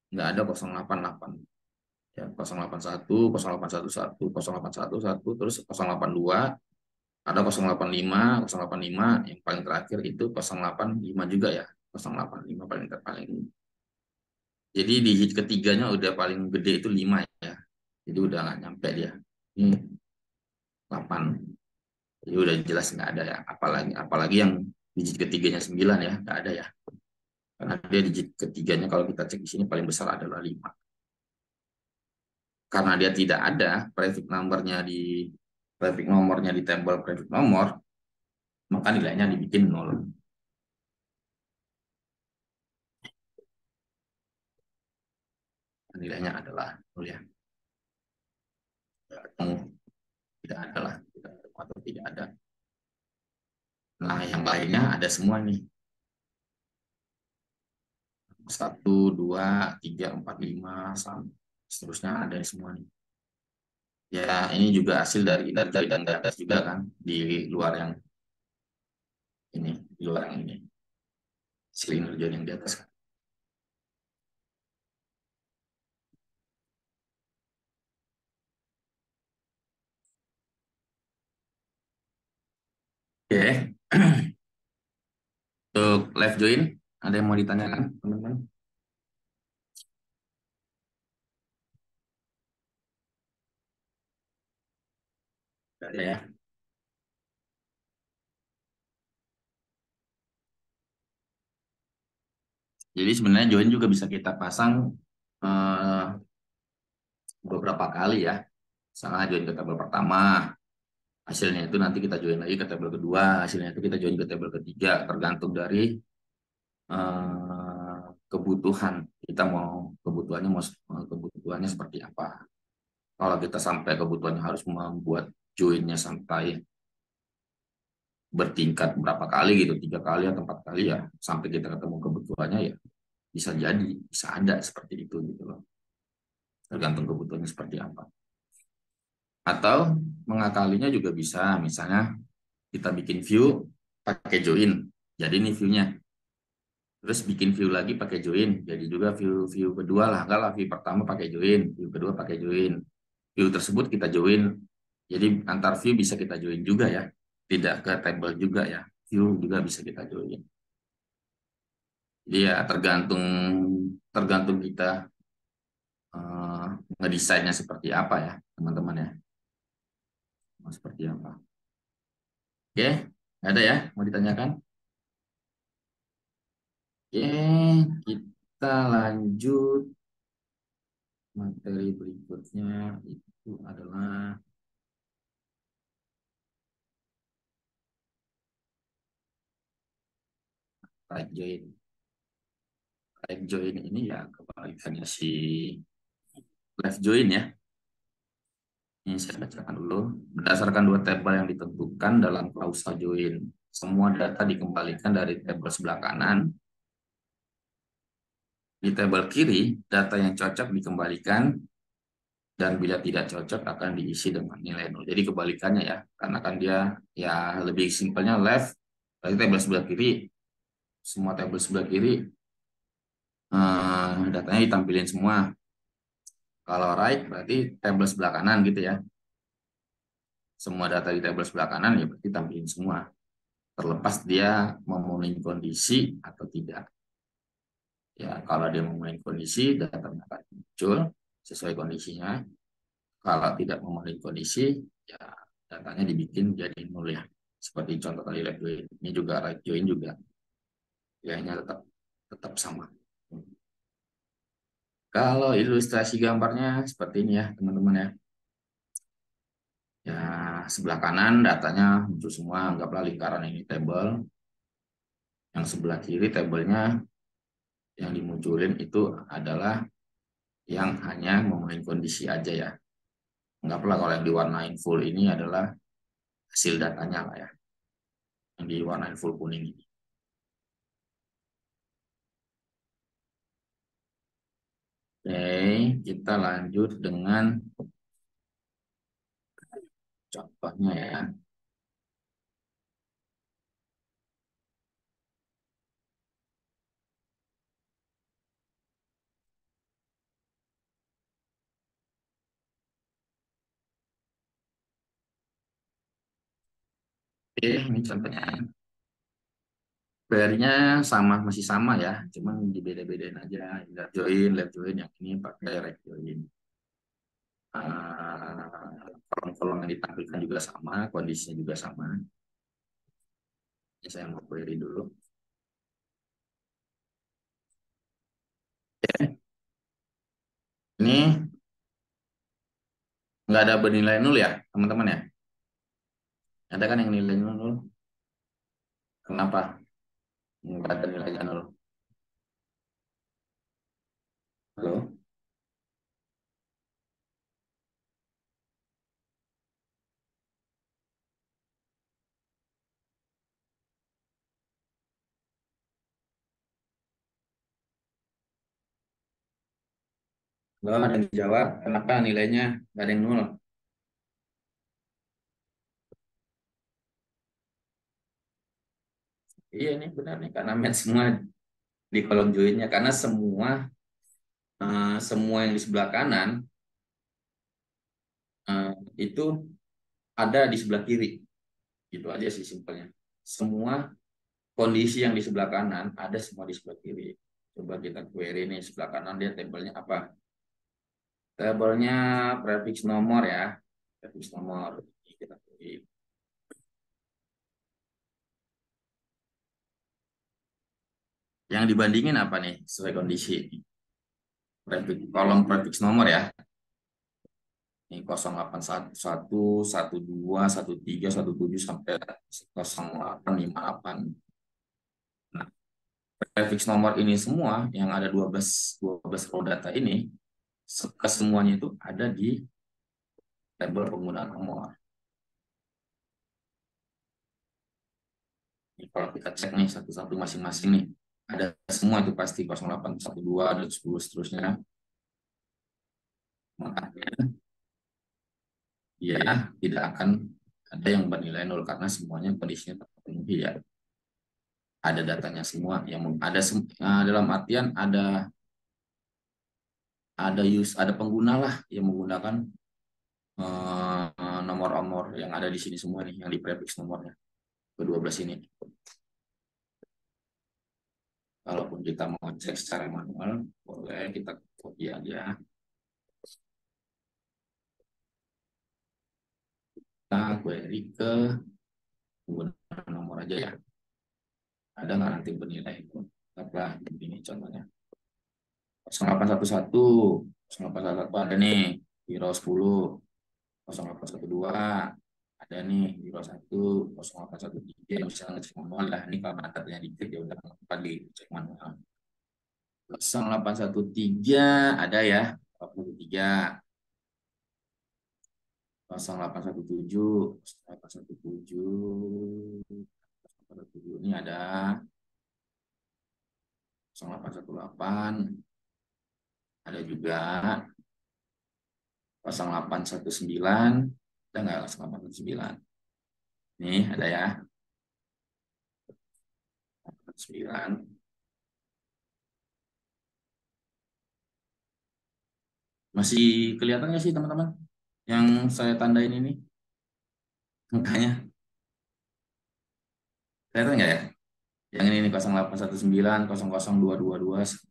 S1: Nggak ada 088. Ya, 081, 0811, 0811, terus 082, ada 085, 085 yang paling terakhir itu 085 juga ya. 085 paling. Jadi digit ketiganya udah paling gede itu 5 ya. Jadi udah nggak nyampe dia. Ini 8. Jadi udah jelas nggak ada ya. Apalagi yang digit ketiganya 9 ya, nggak ada ya. Karena dia digit ketiganya kalau kita cek di sini paling besar adalah 5. Karena dia tidak ada prefix nomornya di tabel prefix nomor, maka nilainya dibikin 0. Nilainya adalah 0 ya. Tidak ada lah, atau tidak ada. Nah, yang lainnya ada semua nih. 1, 2, 3, 4, 5, seterusnya ada semua nih. Ya, ini juga hasil dari dan data juga kan, di luar yang ini. Silinder yang di atas kan. Oke. Untuk live join, ada yang mau ditanyakan, teman-teman? Ada ya. Jadi sebenarnya join juga bisa kita pasang eh, beberapa kali ya. Misalnya join ke tabel pertama, hasilnya itu nanti kita join lagi ke tabel kedua, hasilnya itu kita join ke tabel ketiga, tergantung dari kebutuhan. Kita kebutuhannya seperti apa. Kalau kita sampai kebutuhannya harus membuat joinnya sampai bertingkat berapa kali gitu, 3 kali atau 4 kali ya, sampai kita ketemu kebutuhannya ya, bisa ada seperti itu gitu loh. Tergantung kebutuhannya seperti apa. Atau mengakalinya juga bisa, misalnya kita bikin view pakai join, jadi ini view-nya. Terus bikin view lagi pakai join, jadi juga view kedua lah, enggak lah, view pertama pakai join, view kedua pakai join. View tersebut kita join, jadi antar view bisa kita join juga ya, tidak ke table juga ya, view juga bisa kita join. Jadi ya tergantung kita ngedesainnya seperti apa ya teman-teman ya, mau seperti apa. Oke, ada ya mau ditanyakan? Oke, kita lanjut materi berikutnya, itu adalah right join. Right join ini ya kebalikannya si left join ya. Ini saya bacakan dulu. Berdasarkan dua tabel yang ditentukan dalam klausa join, semua data dikembalikan dari tabel sebelah kanan. Di tabel kiri, data yang cocok dikembalikan, dan bila tidak cocok akan diisi dengan nilai 0. Jadi kebalikannya ya, karena kan dia ya lebih simpelnya left, berarti tabel sebelah kiri, semua tabel sebelah kiri datanya ditampilin semua. Kalau right berarti tabel sebelah kanan gitu ya. Semua data di tabel sebelah kanan ya berarti tampilin semua. Terlepas dia memenuhi kondisi atau tidak. Ya, kalau dia memenuhi kondisi, datanya akan muncul sesuai kondisinya. Kalau tidak memenuhi kondisi, ya datanya dibikin jadi 0 ya. Seperti contoh tadi left join. Ini juga right join juga. Nilainya tetap sama. Kalau ilustrasi gambarnya seperti ini ya, teman-teman ya. Ya, sebelah kanan datanya muncul semua, anggaplah lingkaran ini tabel. Yang sebelah kiri tabelnya yang dimunculin itu adalah yang hanya ngomongin kondisi aja ya. Anggaplah kalau yang diwarnain full ini adalah hasil datanya lah ya, yang diwarnain full kuning ini. Oke, kita lanjut dengan contohnya ya. Oke, ini contohnya. PR-nya sama, masih sama ya, cuman dibeda-bedain aja. Left join, yang ini pakai right join. Kolom-kolom yang ditampilkan juga sama, kondisinya juga sama. Ini saya mau query dulu. Ini nggak ada bernilai nol ya, teman-teman ya? Ada kan yang nilai nol? Kenapa nggak ada nilai nol? Halo? Nggak ada yang dijawab. Kenapa nilainya nggak ada yang nol? Iya ini benar nih, karena match semua di kolom joinnya. Karena semua yang di sebelah kanan eh, itu ada di sebelah kiri. Gitu aja sih simpelnya. Semua kondisi yang di sebelah kanan ada semua di sebelah kiri. Coba kita query nih, sebelah kanan dia tabelnya apa? Tabelnya prefix nomor ya. Prefix nomor. Ini kita query. Yang dibandingin apa nih sesuai kondisi? Kolom prefix nomor ya. Ini 0811, 12, 13, 17 sampai 0858. Nah, prefix nomor ini semua yang ada 12 row data ini kesemuanya itu ada di tabel penggunaan nomor. Ini kalau kita cek nih satu-satu masing-masing nih, ada semua itu pasti 0812 dan 10 seterusnya. Makanya ya tidak akan ada yang bernilai nol karena semuanya kondisinya terpenuhi ya. Ada datanya semua yang ada dalam artian ada pengguna lah yang menggunakan nomor-nomor yang ada di sini semua nih yang di prefix nomornya ke-12 ini. Kalaupun kita mau cek secara manual, boleh kita copy aja. Kita query ke penggunaan nomor aja ya. Ada nggak nanti bernilai itu? Apa ini contohnya? 0811, 0811 ada nih, Hero 10, 0812 ada nih, Hero 1, 0813 misalnya ngecek manual lah. Ini kalau datanya dicek ya udah tempat dicek manual. 0813 ada ya, 83, 0817, 0817, 0817 ini ada 0818, ada juga 0819, ada nggak 0819? Nih ada ya, 9. Masih kelihatan nggak sih teman-teman yang saya tandain ini angkanya? Kelihatan nggak ya? Yang ini nih 0819, 00222,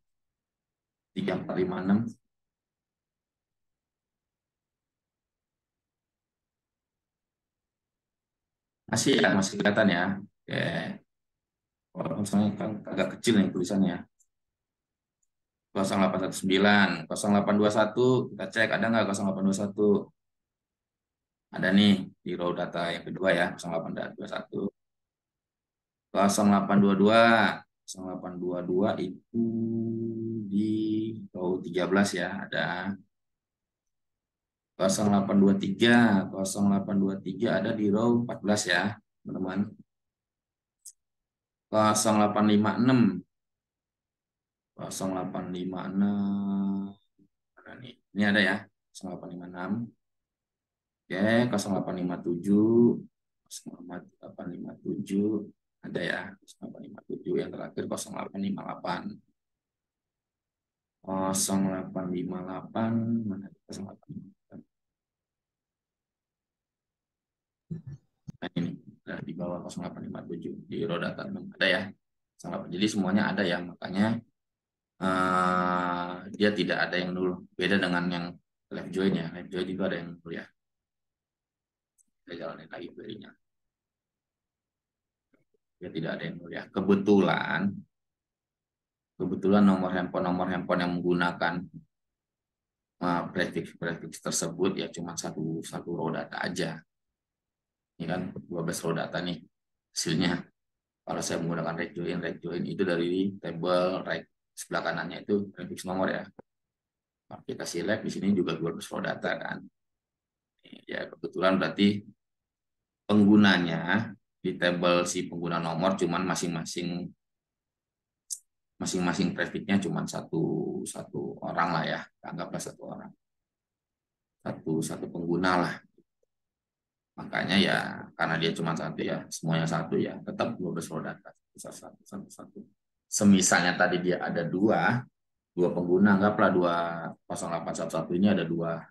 S1: 3456. Masih ya, masih kelihatan ya. Oke. Kalau misalnya kan agak kecil nih tulisannya. 0819, 0821 kita cek ada nggak 0821? Ada nih di raw data yang kedua ya, 0821. 0822, 0822 itu di row 13 ya, ada 0823, 0823 ada di row 14 ya, teman-teman. 0856, 0856, mana nih? Ini ada ya, 0856. Oke, 0857, 0857 ada ya, 0857 yang terakhir 0858. 0858 mana 0858. Nah, ini udah di bawah 0857 di roda tanam ada ya. Jadi semuanya ada ya, makanya dia tidak ada yang nol. Beda dengan yang left join ya. Left join juga ada yang nol ya. Kita jalanin lagi query-nya. Dia tidak ada yang nol ya. Kebetulan nomor handphone yang menggunakan prefix tersebut ya cuma satu row data aja. Ini kan 12 row data nih hasilnya. Kalau saya menggunakan rect join itu dari table right sebelah kanannya itu prefix nomor ya. Aplikasi lab di sini juga 12 row data kan. Ya kebetulan berarti penggunanya di table si pengguna nomor cuman masing-masing prefixnya cuma satu orang lah ya, anggaplah satu orang, satu pengguna lah. Makanya ya karena dia cuma satu ya, semuanya satu ya, tetap 12 row data satu. Semisalnya tadi dia ada dua pengguna, anggaplah 0811 ini ada dua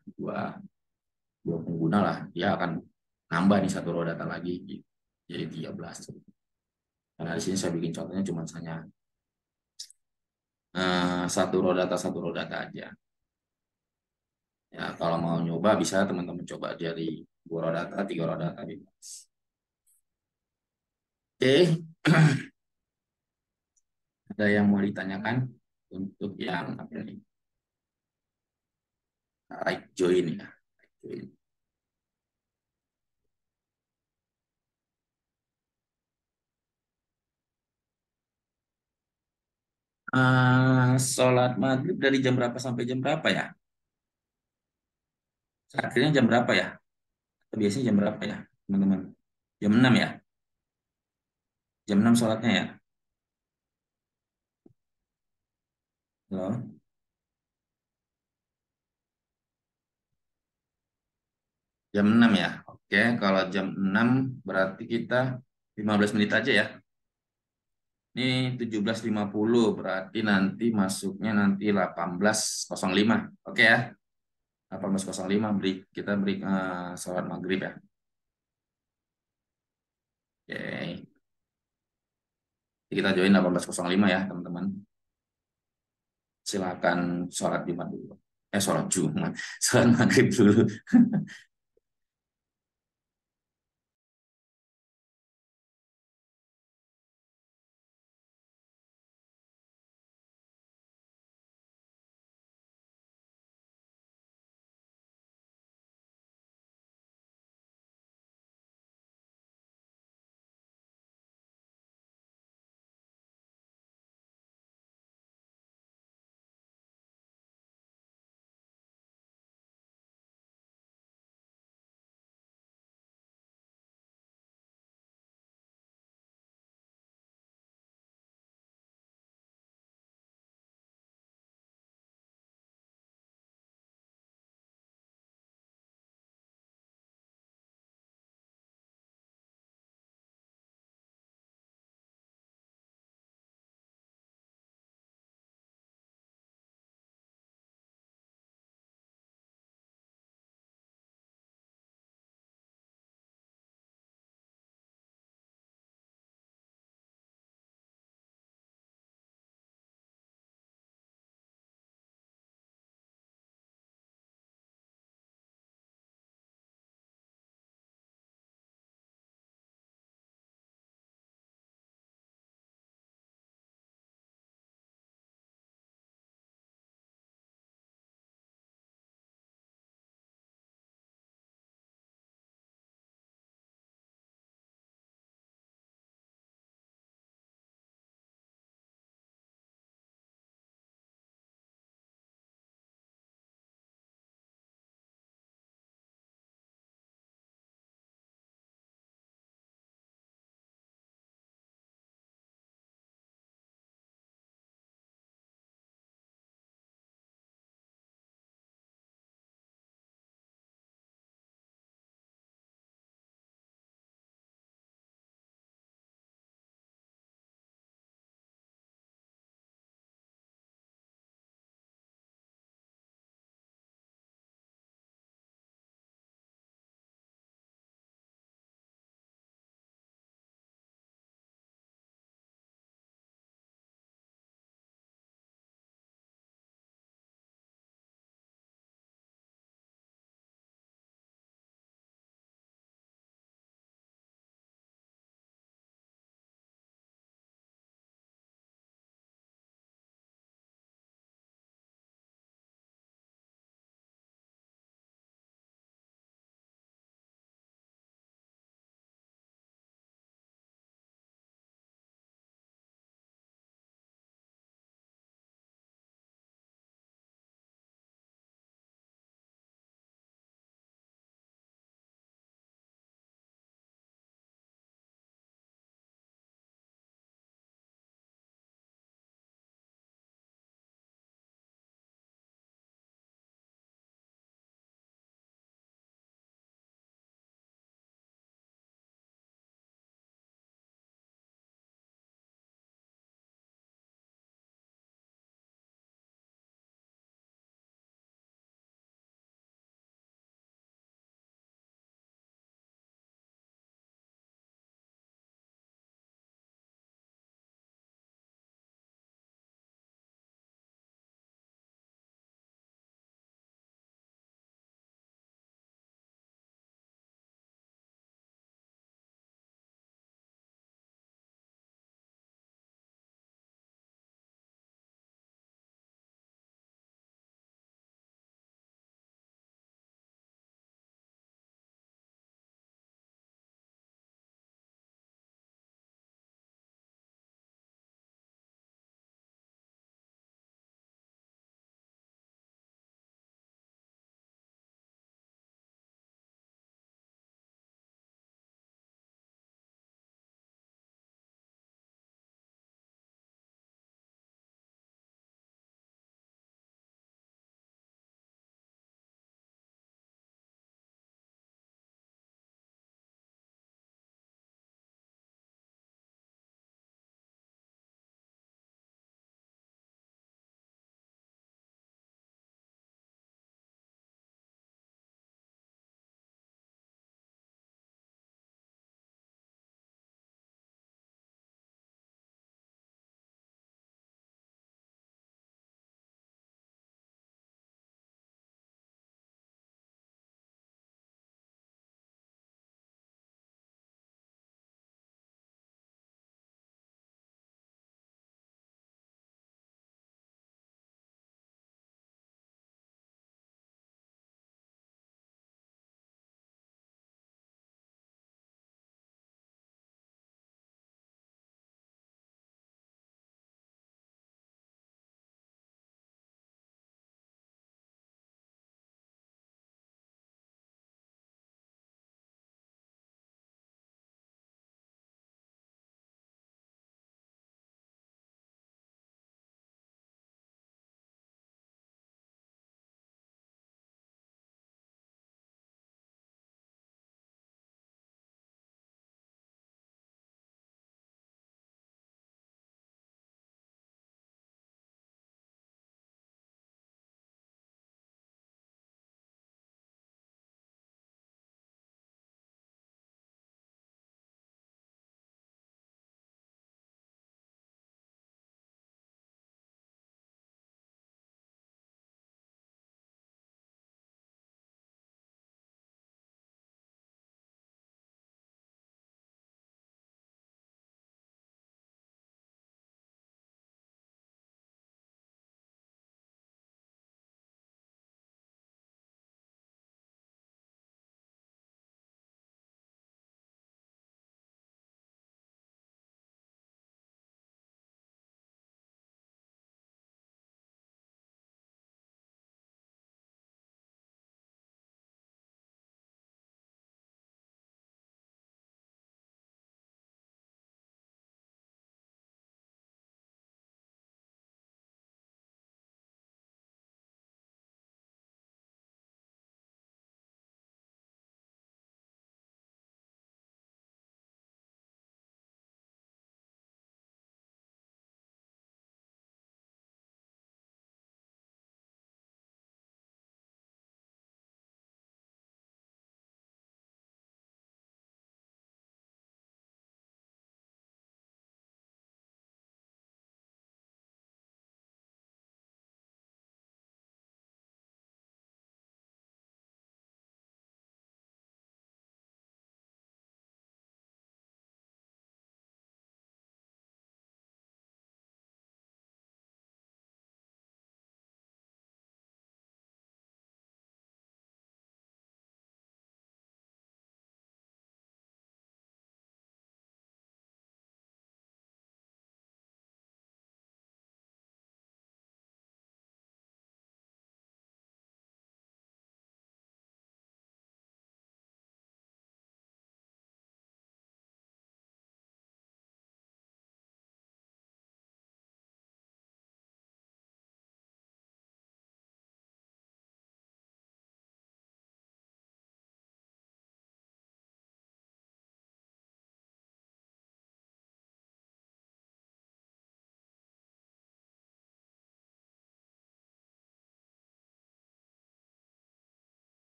S1: pengguna lah, dia akan nambah nih satu row data lagi jadi 13. Karena di sini saya bikin contohnya cuma hanya satu row data aja. Ya, kalau mau nyoba bisa teman-teman coba dari 2 row data, 3 row data bebas. Oke, ada yang mau ditanyakan untuk yang apa nih? Right join ya. Right join. Sholat maghrib dari jam berapa sampai jam berapa ya? Akhirnya jam berapa ya? Biasanya jam berapa ya, teman-teman? Jam 6 ya? Jam 6 sholatnya ya? Halo? Jam 6 ya? Oke, kalau jam 6 berarti kita 15 menit aja ya. Ini 17.50 berarti nanti masuknya nanti 18.05. Oke ya? 18.05 kita beri sholat maghrib ya. Oke. Kita join 18.05 ya, teman-teman. Silakan sholat Jumat dulu. Sholat Jumat. Sholat maghrib dulu.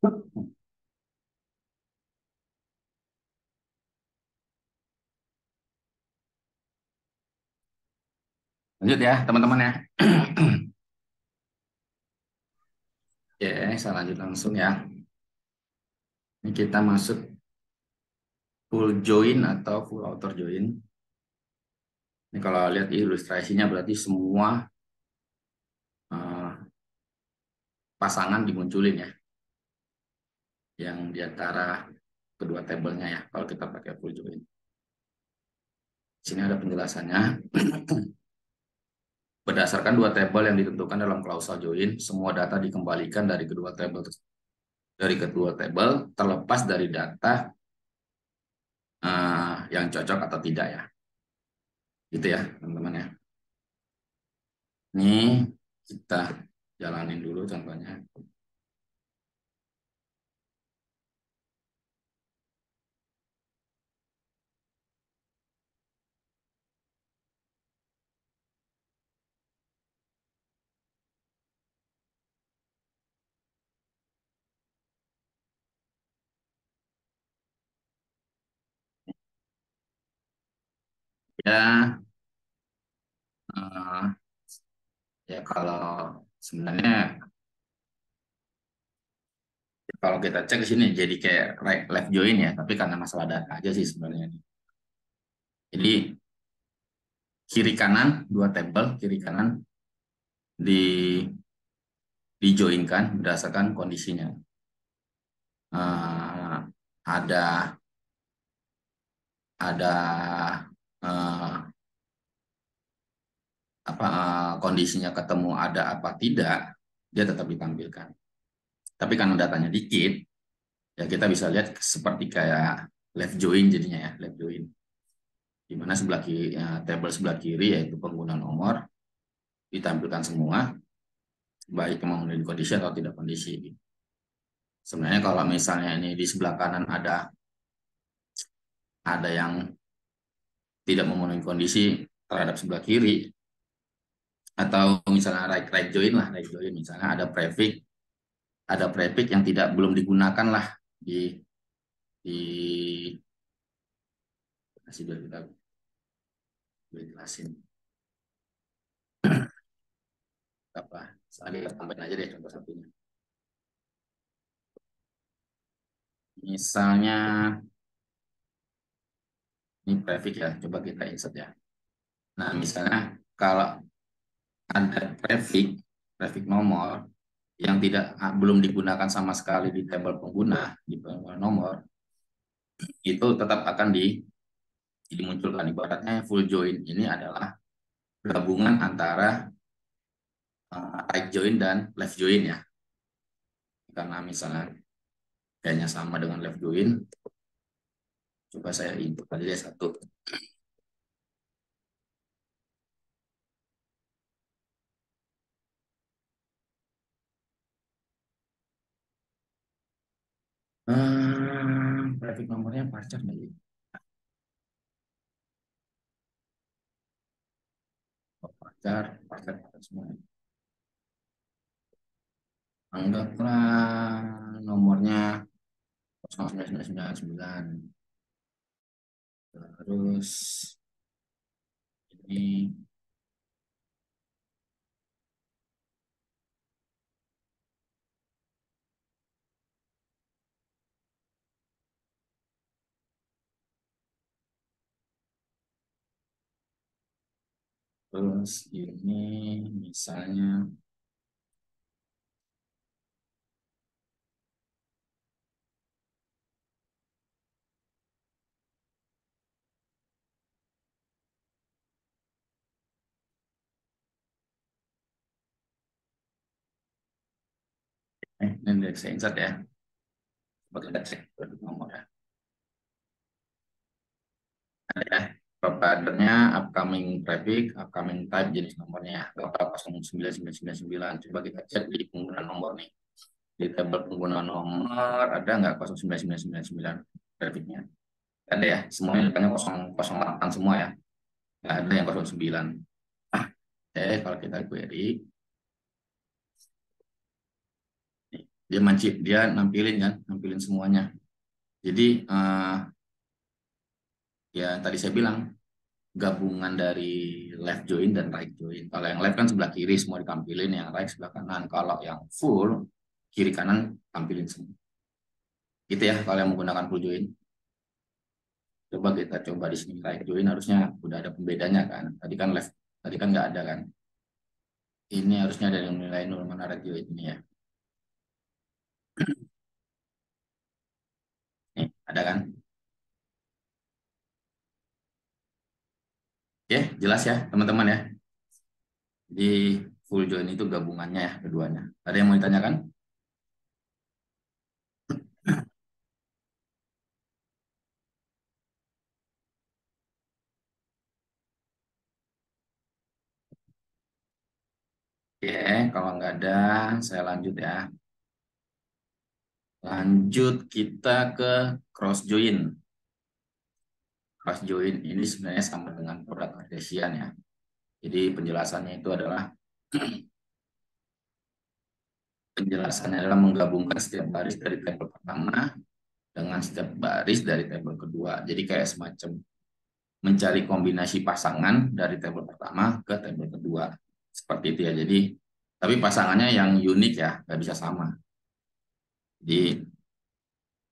S1: Lanjut ya, teman-teman ya. Oke, saya lanjut langsung ya. Ini kita masuk full join atau full outer join. Ini kalau lihat ilustrasinya berarti semua pasangan dimunculin ya, yang di antara kedua tabelnya ya, kalau kita pakai full join. Sini ada penjelasannya. Berdasarkan dua tabel yang ditentukan dalam klausal join, semua data dikembalikan dari kedua tabel terlepas dari data yang cocok atau tidak ya. Gitu ya, teman-teman ya. Ini kita jalanin dulu contohnya. Ya, eh, ya kalau sebenarnya kalau kita cek di sini jadi kayak live join ya, tapi karena masalah data aja sih sebenarnya. Jadi kiri kanan dua tabel kiri kanan di dijoinkan berdasarkan kondisinya. Eh, ada ada eh, kondisinya ketemu ada apa tidak, dia tetap ditampilkan. Tapi karena datanya dikit, ya kita bisa lihat seperti kayak left join jadinya ya, left join. Di mana sebelah kiri, tabel sebelah kiri yaitu pengguna nomor ditampilkan semua, baik yang memenuhi kondisi atau tidak kondisi. Sebenarnya kalau misalnya ini di sebelah kanan ada yang tidak memenuhi kondisi terhadap sebelah kiri, atau misalnya right join lah, right join misalnya ada prefix yang belum digunakan lah di masih biar kita jelasin apa. Saya tambahin aja deh contoh satunya. Misalnya ini prefix ya, coba kita insert ya. Nah, misalnya kalau ada prefix nomor yang belum digunakan sama sekali di tabel pengguna di pengguna nomor, itu tetap akan dimunculkan. Ibaratnya full join ini adalah gabungan antara right join dan left join ya. Karena misalnya kayaknya sama dengan left join, coba saya input aja deh satu. Grafik nomornya parcer nih. Parcer semua. Anggaplah nomornya 09999. Terus ini terus ini misalnya ini dari saya insert ya. Coba kita cek nomor ya. Ada providernya, upcoming traffic, upcoming type, jenis nomornya berapa 09999. Coba kita cek di pengguna nomor nih. Di tabel pengguna nomor ada nggak 09999 trafficnya? Ada ya, semuanya datanya 008 semua ya. Nggak ada yang 09. Kalau kita query dia nampilin kan, nampilin semuanya. Jadi ya tadi saya bilang gabungan dari left join dan right join. Kalau yang left kan sebelah kiri semua ditampilin, yang right sebelah kanan. Kalau yang full kiri kanan tampilin semua. Gitu ya kalau yang menggunakan full join. Coba kita coba di sini right join harusnya udah ada pembedanya kan. Tadi kan left, tadi kan nggak ada kan. Ini harusnya ada nilai nol mana right join ini ya. Nih, ada kan? Oke, jelas ya teman-teman ya. Jadi full join itu gabungannya ya keduanya. Ada yang mau ditanyakan? Oke, kalau nggak ada, saya lanjut ya. Lanjut kita ke cross join. Cross join ini sebenarnya sama dengan produk Cartesian ya. Jadi penjelasannya adalah menggabungkan setiap baris dari tabel pertama dengan setiap baris dari tabel kedua. Jadi kayak semacam mencari kombinasi pasangan dari tabel pertama ke tabel kedua. Seperti itu ya. Jadi tapi pasangannya yang unik ya, nggak bisa sama. Jadi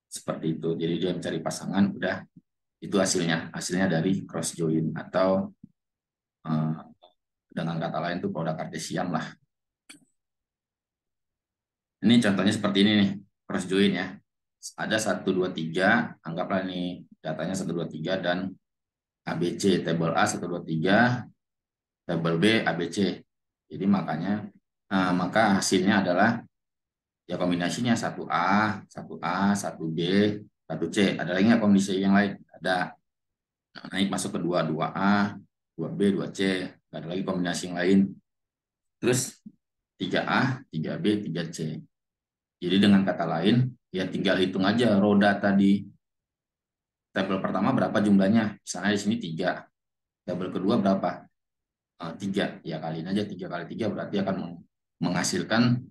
S1: seperti itu. Jadi dia mencari pasangan, udah itu hasilnya dari cross join atau eh, dengan kata lain itu produk Cartesian lah. Ini contohnya seperti ini nih, cross join ya. Ada 1, 2, 3, anggaplah ini datanya 1, 2, 3 dan ABC, tabel A 1, 2, 3, tabel B ABC. Jadi maka hasilnya adalah ya kombinasinya 1A, 1B, 1C. Ada lagi nggak kombinasi yang lain? Ada. Naik masuk ke 2A, 2B, 2C. Nggak ada lagi kombinasi yang lain. Terus 3A, 3B, 3C. Jadi dengan kata lain, ya tinggal hitung aja roda tadi. Tabel pertama berapa jumlahnya? Misalnya di sini 3. Tabel kedua berapa? 3. Ya kaliin aja 3 kali 3 berarti akan menghasilkan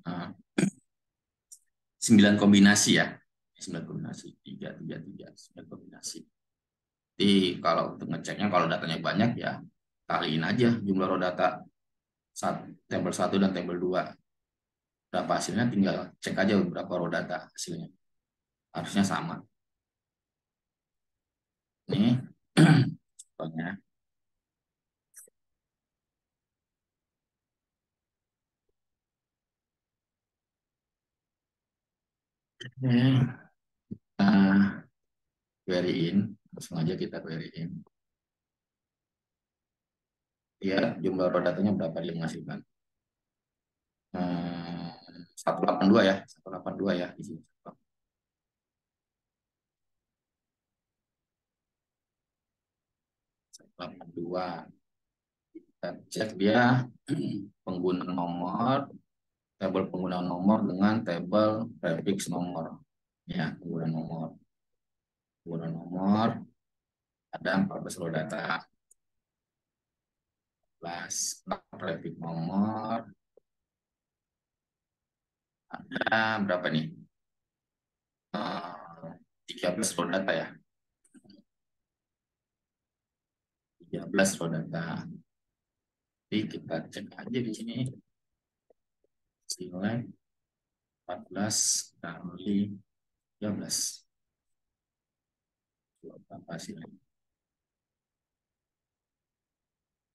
S1: 9 kombinasi ya. 9 kombinasi. 3, 3, 3. 9 kombinasi. Jadi kalau untuk ngeceknya kalau datanya banyak ya kaliin aja jumlah row data tabel 1 dan tabel 2. Berapa hasilnya tinggal cek aja berapa row data hasilnya. Harusnya sama. Ini contohnya. Oke. Nah, query in. Langsung aja kita query in. Ya, jumlah row datanya berapa dia menghasilkan. 182 ya. 182 ya di sini. 182. Kita cek dia pengguna nomor, tabel pengguna nomor dengan tabel prefix nomor. Ya, pengguna nomor ada 14 row data. 14 prefix nomor ada berapa nih? 13 row data ya. 13 row data. Jadi kita cek aja di sini. Select 14 kali 13. Berapa hasilnya?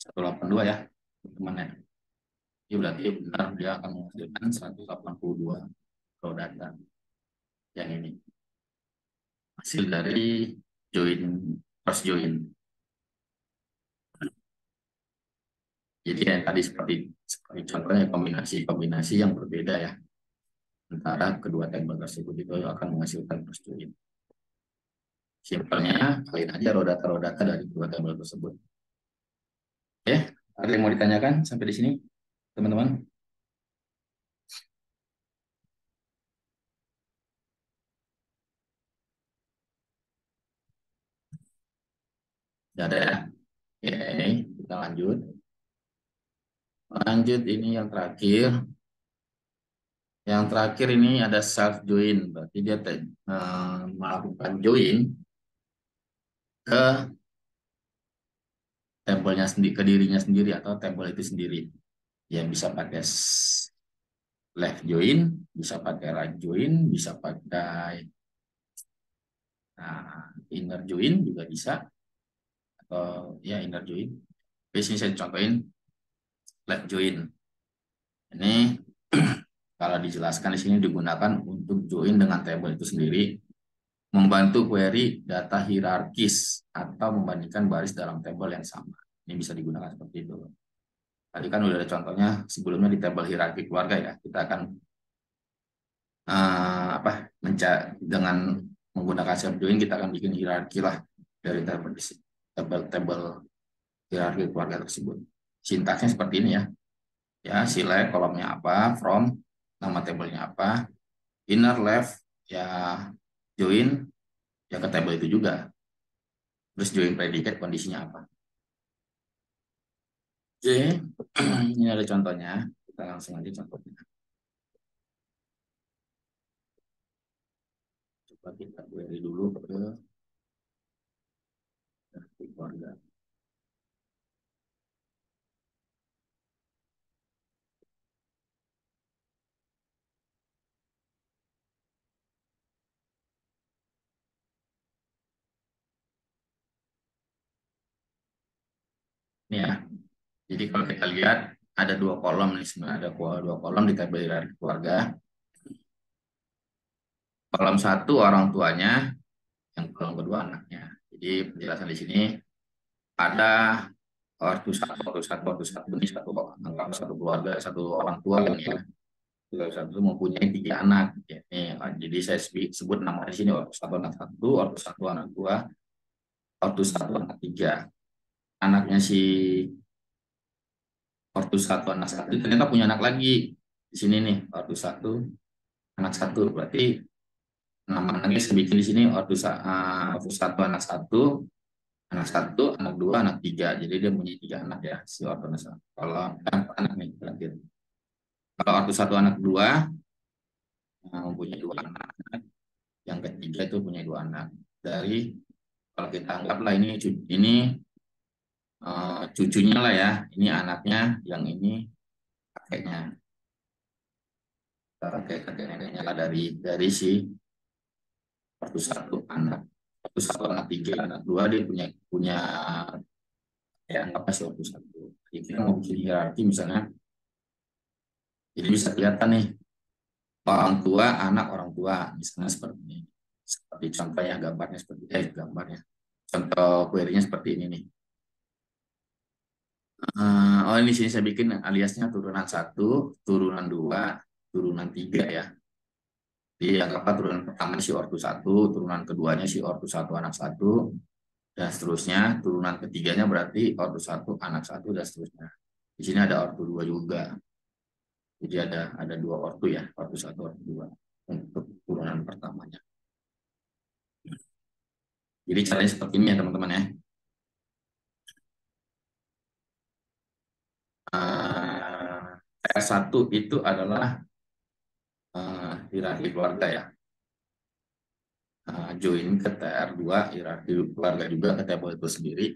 S1: 182 ya, teman-teman. Jadi berarti benar dia akan menghasilkan 182 row data. Yang ini. Hasil dari cross join. Jadi yang tadi seperti contohnya kombinasi yang berbeda ya antara kedua tabel tersebut itu akan menghasilkan cross join. Simpelnya kalian aja row data dari kedua tabel tersebut. Oke, ada yang mau ditanyakan sampai di sini, teman-teman? Tidak ada ya? Oke, kita lanjut. Lanjut ini yang terakhir. Yang terakhir ini ada self join, berarti dia melakukan join ke tabelnya sendiri, ke dirinya sendiri atau tabel itu sendiri. Ya bisa pakai left join, bisa pakai right join, bisa pakai inner join juga bisa, atau ya inner join. Di sini saya contohin left join. Ini kalau dijelaskan di sini digunakan untuk join dengan tabel itu sendiri, membantu query data hierarkis atau membandingkan baris dalam tabel yang sama. Ini bisa digunakan seperti itu. Tadi kan udah ada contohnya sebelumnya di tabel hierarki keluarga ya. Kita akan dengan menggunakan self join kita akan bikin hierarki lah dari tabel hierarki keluarga tersebut. Sintaksnya seperti ini ya. Ya, select kolomnya apa, from nama tabelnya apa, inner left ya join ya ke tabel itu juga. Terus join predicate kondisinya apa. Oke, ini ada contohnya. Kita langsung aja contohnya. Coba kita query dulu ke keluarga. Ini ya. Jadi kalau kita lihat ada dua kolom nih sebenarnya, ada dua kolom di tabel hierarki keluarga. Kolom satu orang tuanya, yang kolom kedua anaknya. Jadi penjelasan di sini ada ortu satu ini satu anggap satu keluarga, satu orang tua kan ya. Keluarga satu mempunyai 3 anak. Ya, jadi saya sebut nama di sini ortu satu anak satu, ortu satu anak dua, ortu satu anak tiga. Anaknya si ortu satu anak satu ternyata punya anak lagi di sini nih, ortu satu anak satu, berarti nama anaknya saya bikin di sini ortu satu anak satu, anak satu, anak dua, anak tiga. Jadi dia punya 3 anak ya si ortu anak satu. Kalau anak nih terakhir. Kalau ortu satu anak dua mempunyai 2 anak, yang ketiga itu punya 2 anak. Dari kalau kita anggaplah ini cucunya lah ya, ini anaknya, yang ini kakeknya. Kakek neneknya lah dari si ortu satu anak. Ortu satu anak tiga, anak dua dia punya punya ya apa sih ortu satu. Jadi kita mau bikin hierarki misalnya, jadi bisa kelihatan nih orang tua, anak orang tua, misalnya seperti ini. Seperti contohnya gambarnya seperti gambarnya. Contoh query-nya seperti ini nih. Oh ini sini saya bikin aliasnya turunan 1, turunan 2, turunan 3 ya. Jadi anggaplah turunan pertama si ortu 1, turunan keduanya si ortu 1 anak 1, dan seterusnya. Turunan ketiganya berarti ortu 1 anak 1 dan seterusnya. Di sini ada ortu 2 juga. Jadi ada 2 ortu ya, ortu 1, ortu 2 untuk turunan pertamanya. Jadi caranya seperti ini ya teman-teman ya. R1 itu adalah hierarki keluarga ya. Join ke TR2 hierarki keluarga juga ke tabel itu sendiri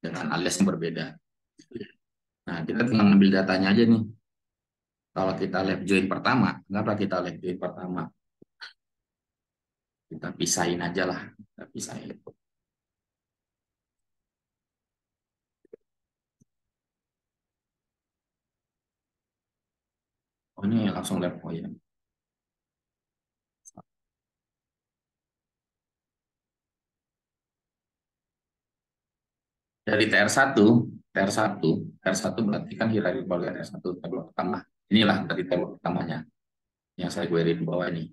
S1: dengan alias yang berbeda. Nah, kita tinggal ngambil datanya aja nih. Kalau kita left join pertama, kenapa kita left join pertama? Kita pisahin aja lah, kita pisahin. Oh ini langsung left oh ya. Dari TR1 berarti kan hierarki keluarga TR1 tabel pertama. Inilah dari tabel pertamanya yang saya query di bawah ini.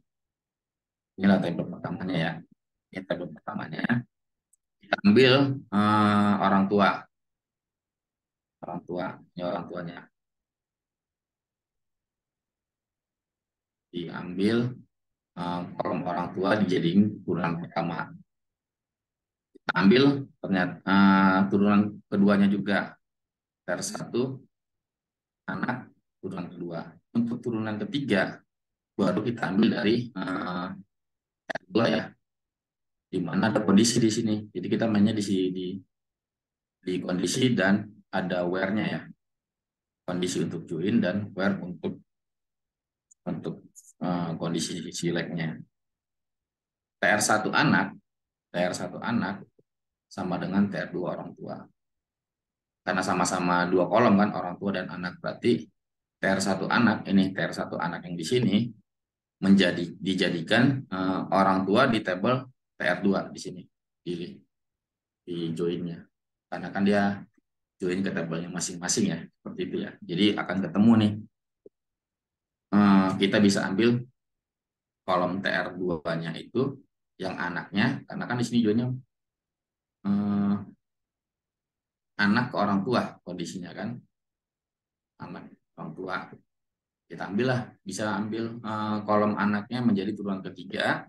S1: Inilah tabel pertamanya ya. Ini tabel pertamanya. Kita ambil orang tua. Ini orang tuanya. Diambil kolom orang tua dijadiin turunan pertama. Kita ambil ternyata turunan keduanya juga. TR1 anak turunan kedua. untuk turunan ketiga baru kita ambil dari R2 ya, di mana ada kondisi di sini. Jadi kita mainnya di sini di kondisi dan ada where-nya ya. Kondisi untuk join dan where untuk kondisi select-nya. TR1 anak sama dengan TR2 orang tua. Karena sama-sama dua kolom kan, orang tua dan anak, berarti TR1 anak yang di sini dijadikan orang tua di tabel TR2 di sini di joinnya. Karena kan dia join ke tabelnya masing-masing ya, seperti itu ya. Jadi akan ketemu nih. Kita bisa ambil kolom TR2-nya itu yang anaknya, karena kan di sini joinnya anak ke orang tua kondisinya kan, anak orang tua. Kita ambillah, bisa ambil kolom anaknya menjadi turunan ketiga,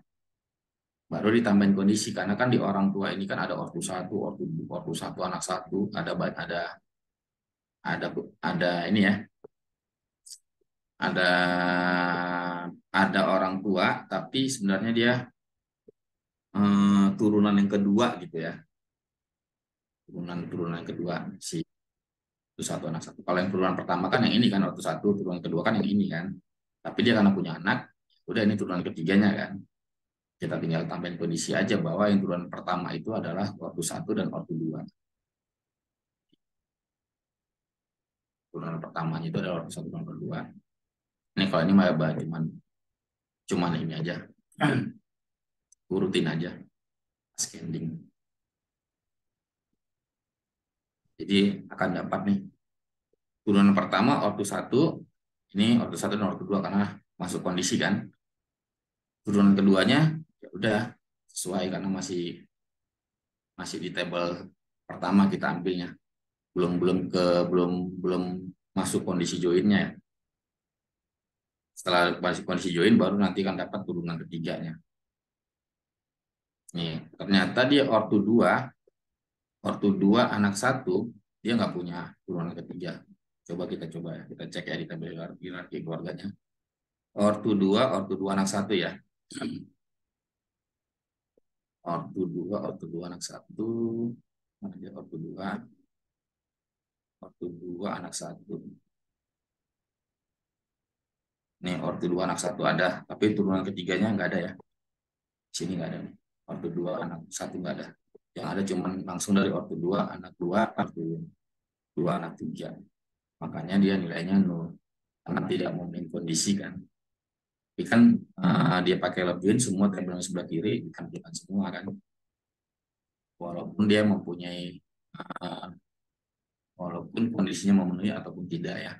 S1: baru ditambahin kondisi, karena kan di orang tua ini kan ada ortu satu anak satu, ada ini ya, ada orang tua tapi sebenarnya dia turunan yang kedua gitu ya, turunan yang kedua si ortu satu anak satu. Kalau yang turunan pertama kan yang ini kan ortu satu, turunan kedua kan yang ini kan, tapi dia karena punya anak, udah ini turunan ketiganya kan. Kita tinggal tambahin kondisi aja bahwa yang turunan pertama itu adalah ortu satu dan ortu dua. Turunan pertamanya itu adalah ortu satu dan ortu dua. Ini kalau ini mah cuman ini aja, urutin aja, scanning. Jadi akan dapat nih turunan pertama ortu satu, ini ortu satu dan ortu dua karena masuk kondisi kan. Turunan keduanya ya udah sesuai karena masih di tabel pertama kita ambilnya, belum masuk kondisi joinnya ya. Setelah masuk kondisi join baru nanti akan dapat turunan ketiganya. Nih ternyata dia ortu dua anak satu, dia nggak punya turunan ketiga. Coba ya, kita cek ya di tabel hierarki keluarganya. Ortu dua anak satu ya. Ortu dua anak satu. Mana dia ortu dua anak satu. Nih ortu dua anak satu ada, tapi turunan ketiganya nggak ada ya. Sini nggak ada nih. Ortu dua anak satu nggak ada. Yang ada cuma langsung dari ortu dua anak dua, ortu dua anak tiga. Makanya dia nilainya 0 karena tidak memenuhi kondisi kan. Tapi kan dia pakai login, semua tabel yang sebelah kiri ditampilkan semua kan. Walaupun dia mempunyai walaupun kondisinya memenuhi ataupun tidak ya.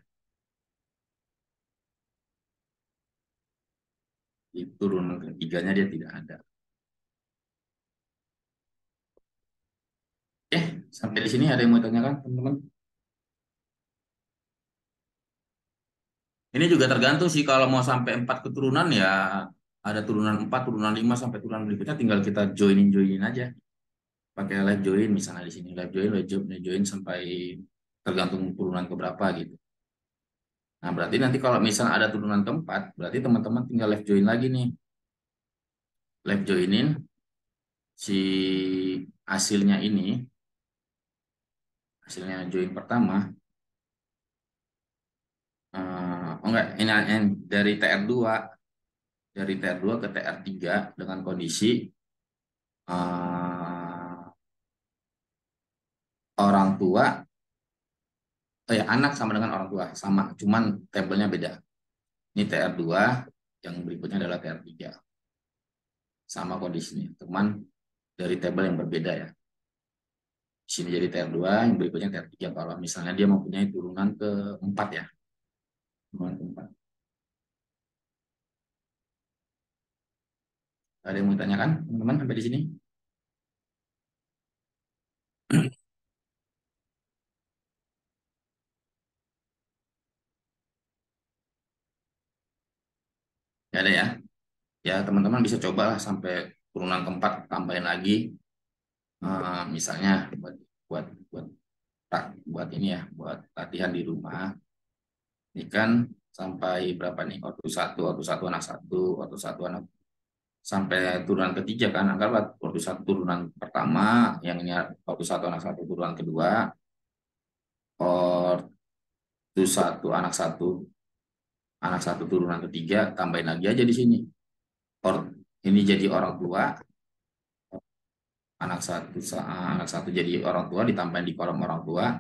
S1: Di turunan ketiganya dia tidak ada. Sampai di sini ada yang mau tanyakan teman-teman? Ini juga tergantung sih, kalau mau sampai 4 keturunan ya ada turunan 4, turunan 5 sampai turunan berikutnya tinggal kita joinin aja. Pakai live join misalnya di sini, live join sampai tergantung turunan keberapa gitu. Nah, berarti nanti kalau misalnya ada turunan keempat, berarti teman-teman tinggal live join lagi nih. Live joinin si hasilnya ini, hasilnya join pertama. Oh enggak, ini dari TR2 ke TR3 dengan kondisi orang tua, anak sama dengan orang tua sama, cuman tabelnya beda. Ini TR2, yang berikutnya adalah TR3, sama kondisinya, teman dari tabel yang berbeda ya. Di sini jadi TR2, yang berikutnya TR3 kalau misalnya dia mempunyai turunan keempat ya, turunan keempat. Ada yang mau ditanyakan teman-teman sampai di sini? Ya ada ya. Ya teman-teman bisa cobalah sampai turunan keempat, tambahin lagi. Misalnya buat buat buat ini ya, buat latihan di rumah. Ini kan sampai berapa nih? Ortu satu anak satu, ortu satu anak sampai turunan ketiga kan. Anggaplah ortu satu turunan pertama, yang ini ortu satu anak satu turunan kedua, ortu anak satu turunan ketiga, tambahin lagi aja di sini. Ini jadi orang tua, anak satu jadi orang tua, ditambahin di kolom orang tua,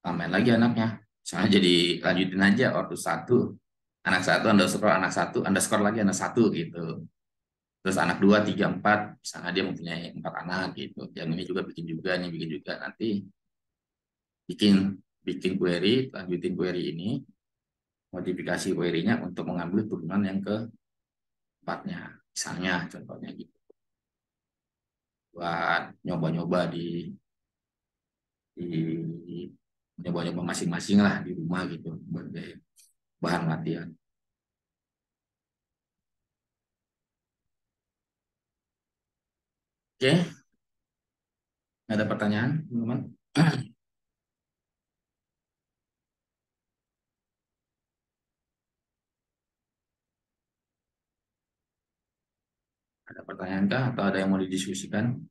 S1: tambahin lagi anaknya. Misalnya jadi lanjutin aja ortu satu underscore lagi anak satu gitu. Terus anak dua, tiga, empat, misalnya dia mempunyai 4 anak gitu. Yang ini juga bikin juga, ini bikin juga. Nanti bikin bikin query, lanjutin query ini, modifikasi query-nya untuk mengambil turunan yang keempatnya. Misalnya contohnya gitu. Buat nyoba-nyoba di nyoba-nyoba masing-masing lah di rumah gitu sebagai bahan latihan. Oke, ada pertanyaan teman-teman? Ada pertanyaan kah atau ada yang mau didiskusikan?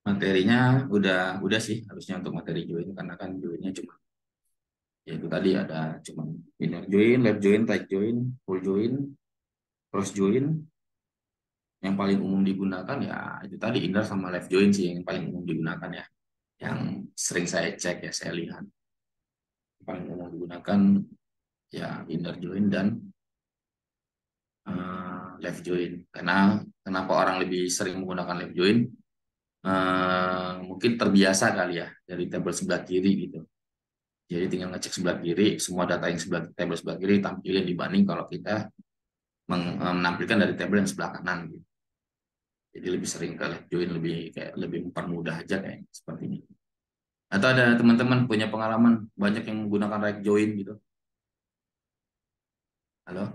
S1: Materinya udah sih harusnya untuk materi join, karena kan joinnya cuma ya itu tadi ada cuma inner join, left join, tight join, full join, cross join. Yang paling umum digunakan ya itu tadi inner sama left join sih yang paling umum digunakan ya. Yang sering saya cek ya, saya lihat paling umum digunakan ya inner join dan left join. Karena kenapa orang lebih sering menggunakan left join? Mungkin terbiasa kali ya dari tabel sebelah kiri gitu. Jadi tinggal ngecek sebelah kiri, semua data yang tabel sebelah kiri tampilin dibanding kalau kita menampilkan dari tabel yang sebelah kanan gitu. Jadi lebih sering ke left join, lebih mempermudah aja kayak seperti ini. Atau ada teman-teman punya pengalaman banyak yang menggunakan right join gitu. Halo?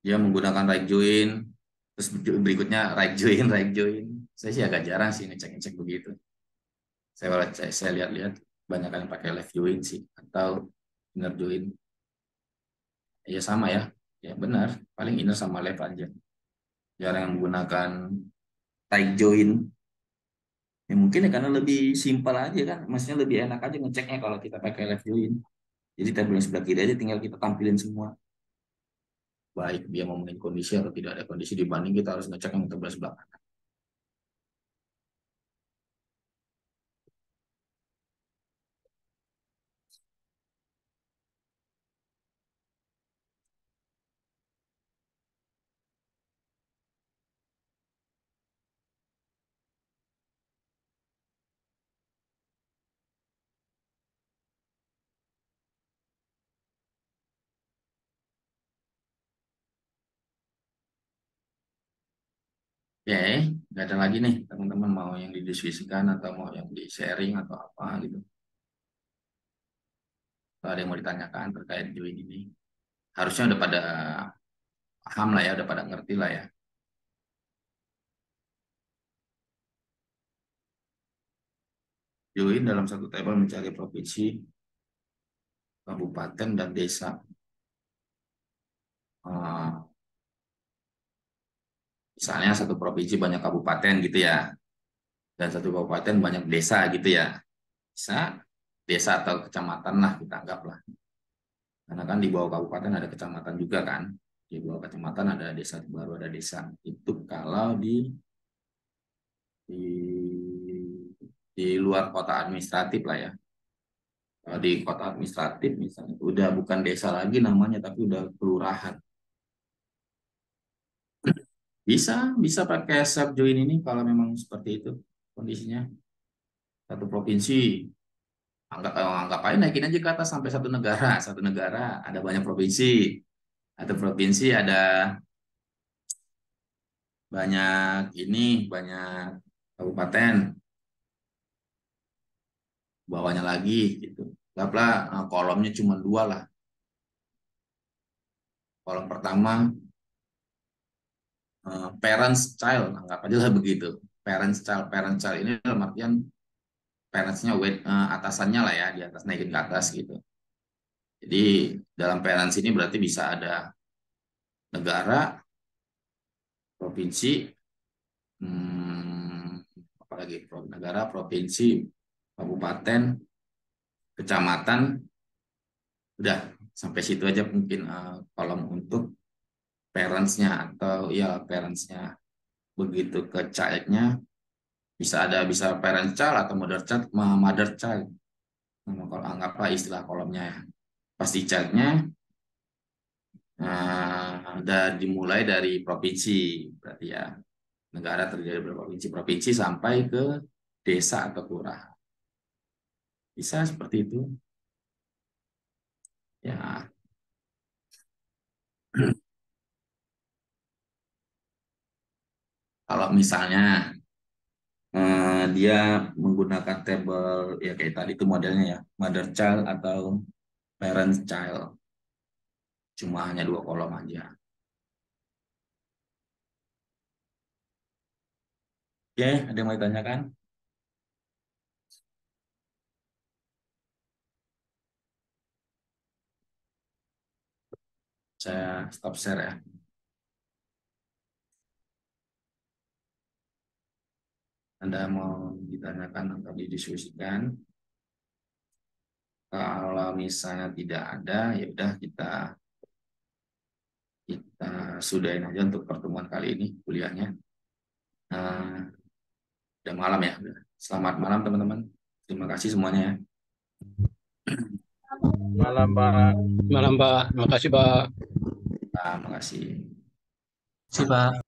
S1: Dia menggunakan right join, terus berikutnya right join, right join. Saya sih agak jarang sih ngecek-ngecek begitu. Saya lihat-lihat banyak yang pakai left join sih atau inner join. Ya sama ya. Ya benar, paling inner sama left aja. Jarang yang menggunakan right join. Ya mungkin ya karena lebih simpel aja kan. Maksudnya lebih enak aja ngeceknya kalau kita pakai left join. Jadi tabel yang sebelah kiri aja tinggal kita tampilin semua. Baik dia ngomongin kondisi atau tidak ada kondisi dibanding kita harus ngecek yang tabel sebelah kanan. Oke, nggak ada lagi nih teman-teman mau yang didiskusikan atau mau yang di sharing atau apa gitu. Kalau ada yang mau ditanyakan terkait join ini, harusnya udah pada paham lah ya, udah pada ngerti lah ya. Join dalam satu tabel mencari provinsi, kabupaten, dan desa. Eh, Misalnya satu provinsi banyak kabupaten gitu ya, dan satu kabupaten banyak desa gitu ya. Bisa desa atau kecamatan lah kita anggap lah. Karena kan di bawah kabupaten ada kecamatan juga kan. Di bawah kecamatan ada desa, baru ada desa. Itu kalau di di luar kota administratif lah ya. Kalau di kota administratif misalnya udah bukan desa lagi namanya tapi udah kelurahan. Bisa pakai subjoin ini kalau memang seperti itu kondisinya. Satu provinsi anggap aja naikin aja ke atas sampai satu negara. Satu negara ada banyak provinsi. Satu provinsi ada banyak kabupaten. Bawahnya lagi gitu. Anggaplah kolomnya cuma dua lah. Kolom pertama parents child, anggap aja lah begitu. Parent child ini dalam artian parentsnya atasannya lah ya, di atas naikin ke atas gitu. Jadi dalam parents ini berarti bisa ada negara, provinsi, apalagi negara, provinsi, kabupaten, kecamatan, udah sampai situ aja mungkin kolom untuk parentsnya atau ya parentsnya. Begitu ke childnya bisa parent child atau mother child. Kalau anggaplah istilah kolomnya ya. Pasti childnya dimulai dari provinsi berarti ya, negara terdiri dari provinsi sampai ke desa atau kelurahan. Bisa seperti itu ya. Kalau misalnya dia menggunakan table ya kayak tadi itu modelnya ya, mother child atau parent child, cuma hanya 2 kolom aja. Oke, ada yang mau ditanyakan? Saya stop share ya. Anda mau ditanyakan atau didiskusikan? Kalau misalnya tidak ada, ya udah kita sudahin aja untuk pertemuan kali ini kuliahnya. Nah, udah malam ya. Selamat malam teman-teman. Terima kasih semuanya ya.
S4: Malam, Pak.
S3: Malam, Pak. Terima kasih, Pak.
S1: Terima kasih.
S3: Terima kasih, Pak.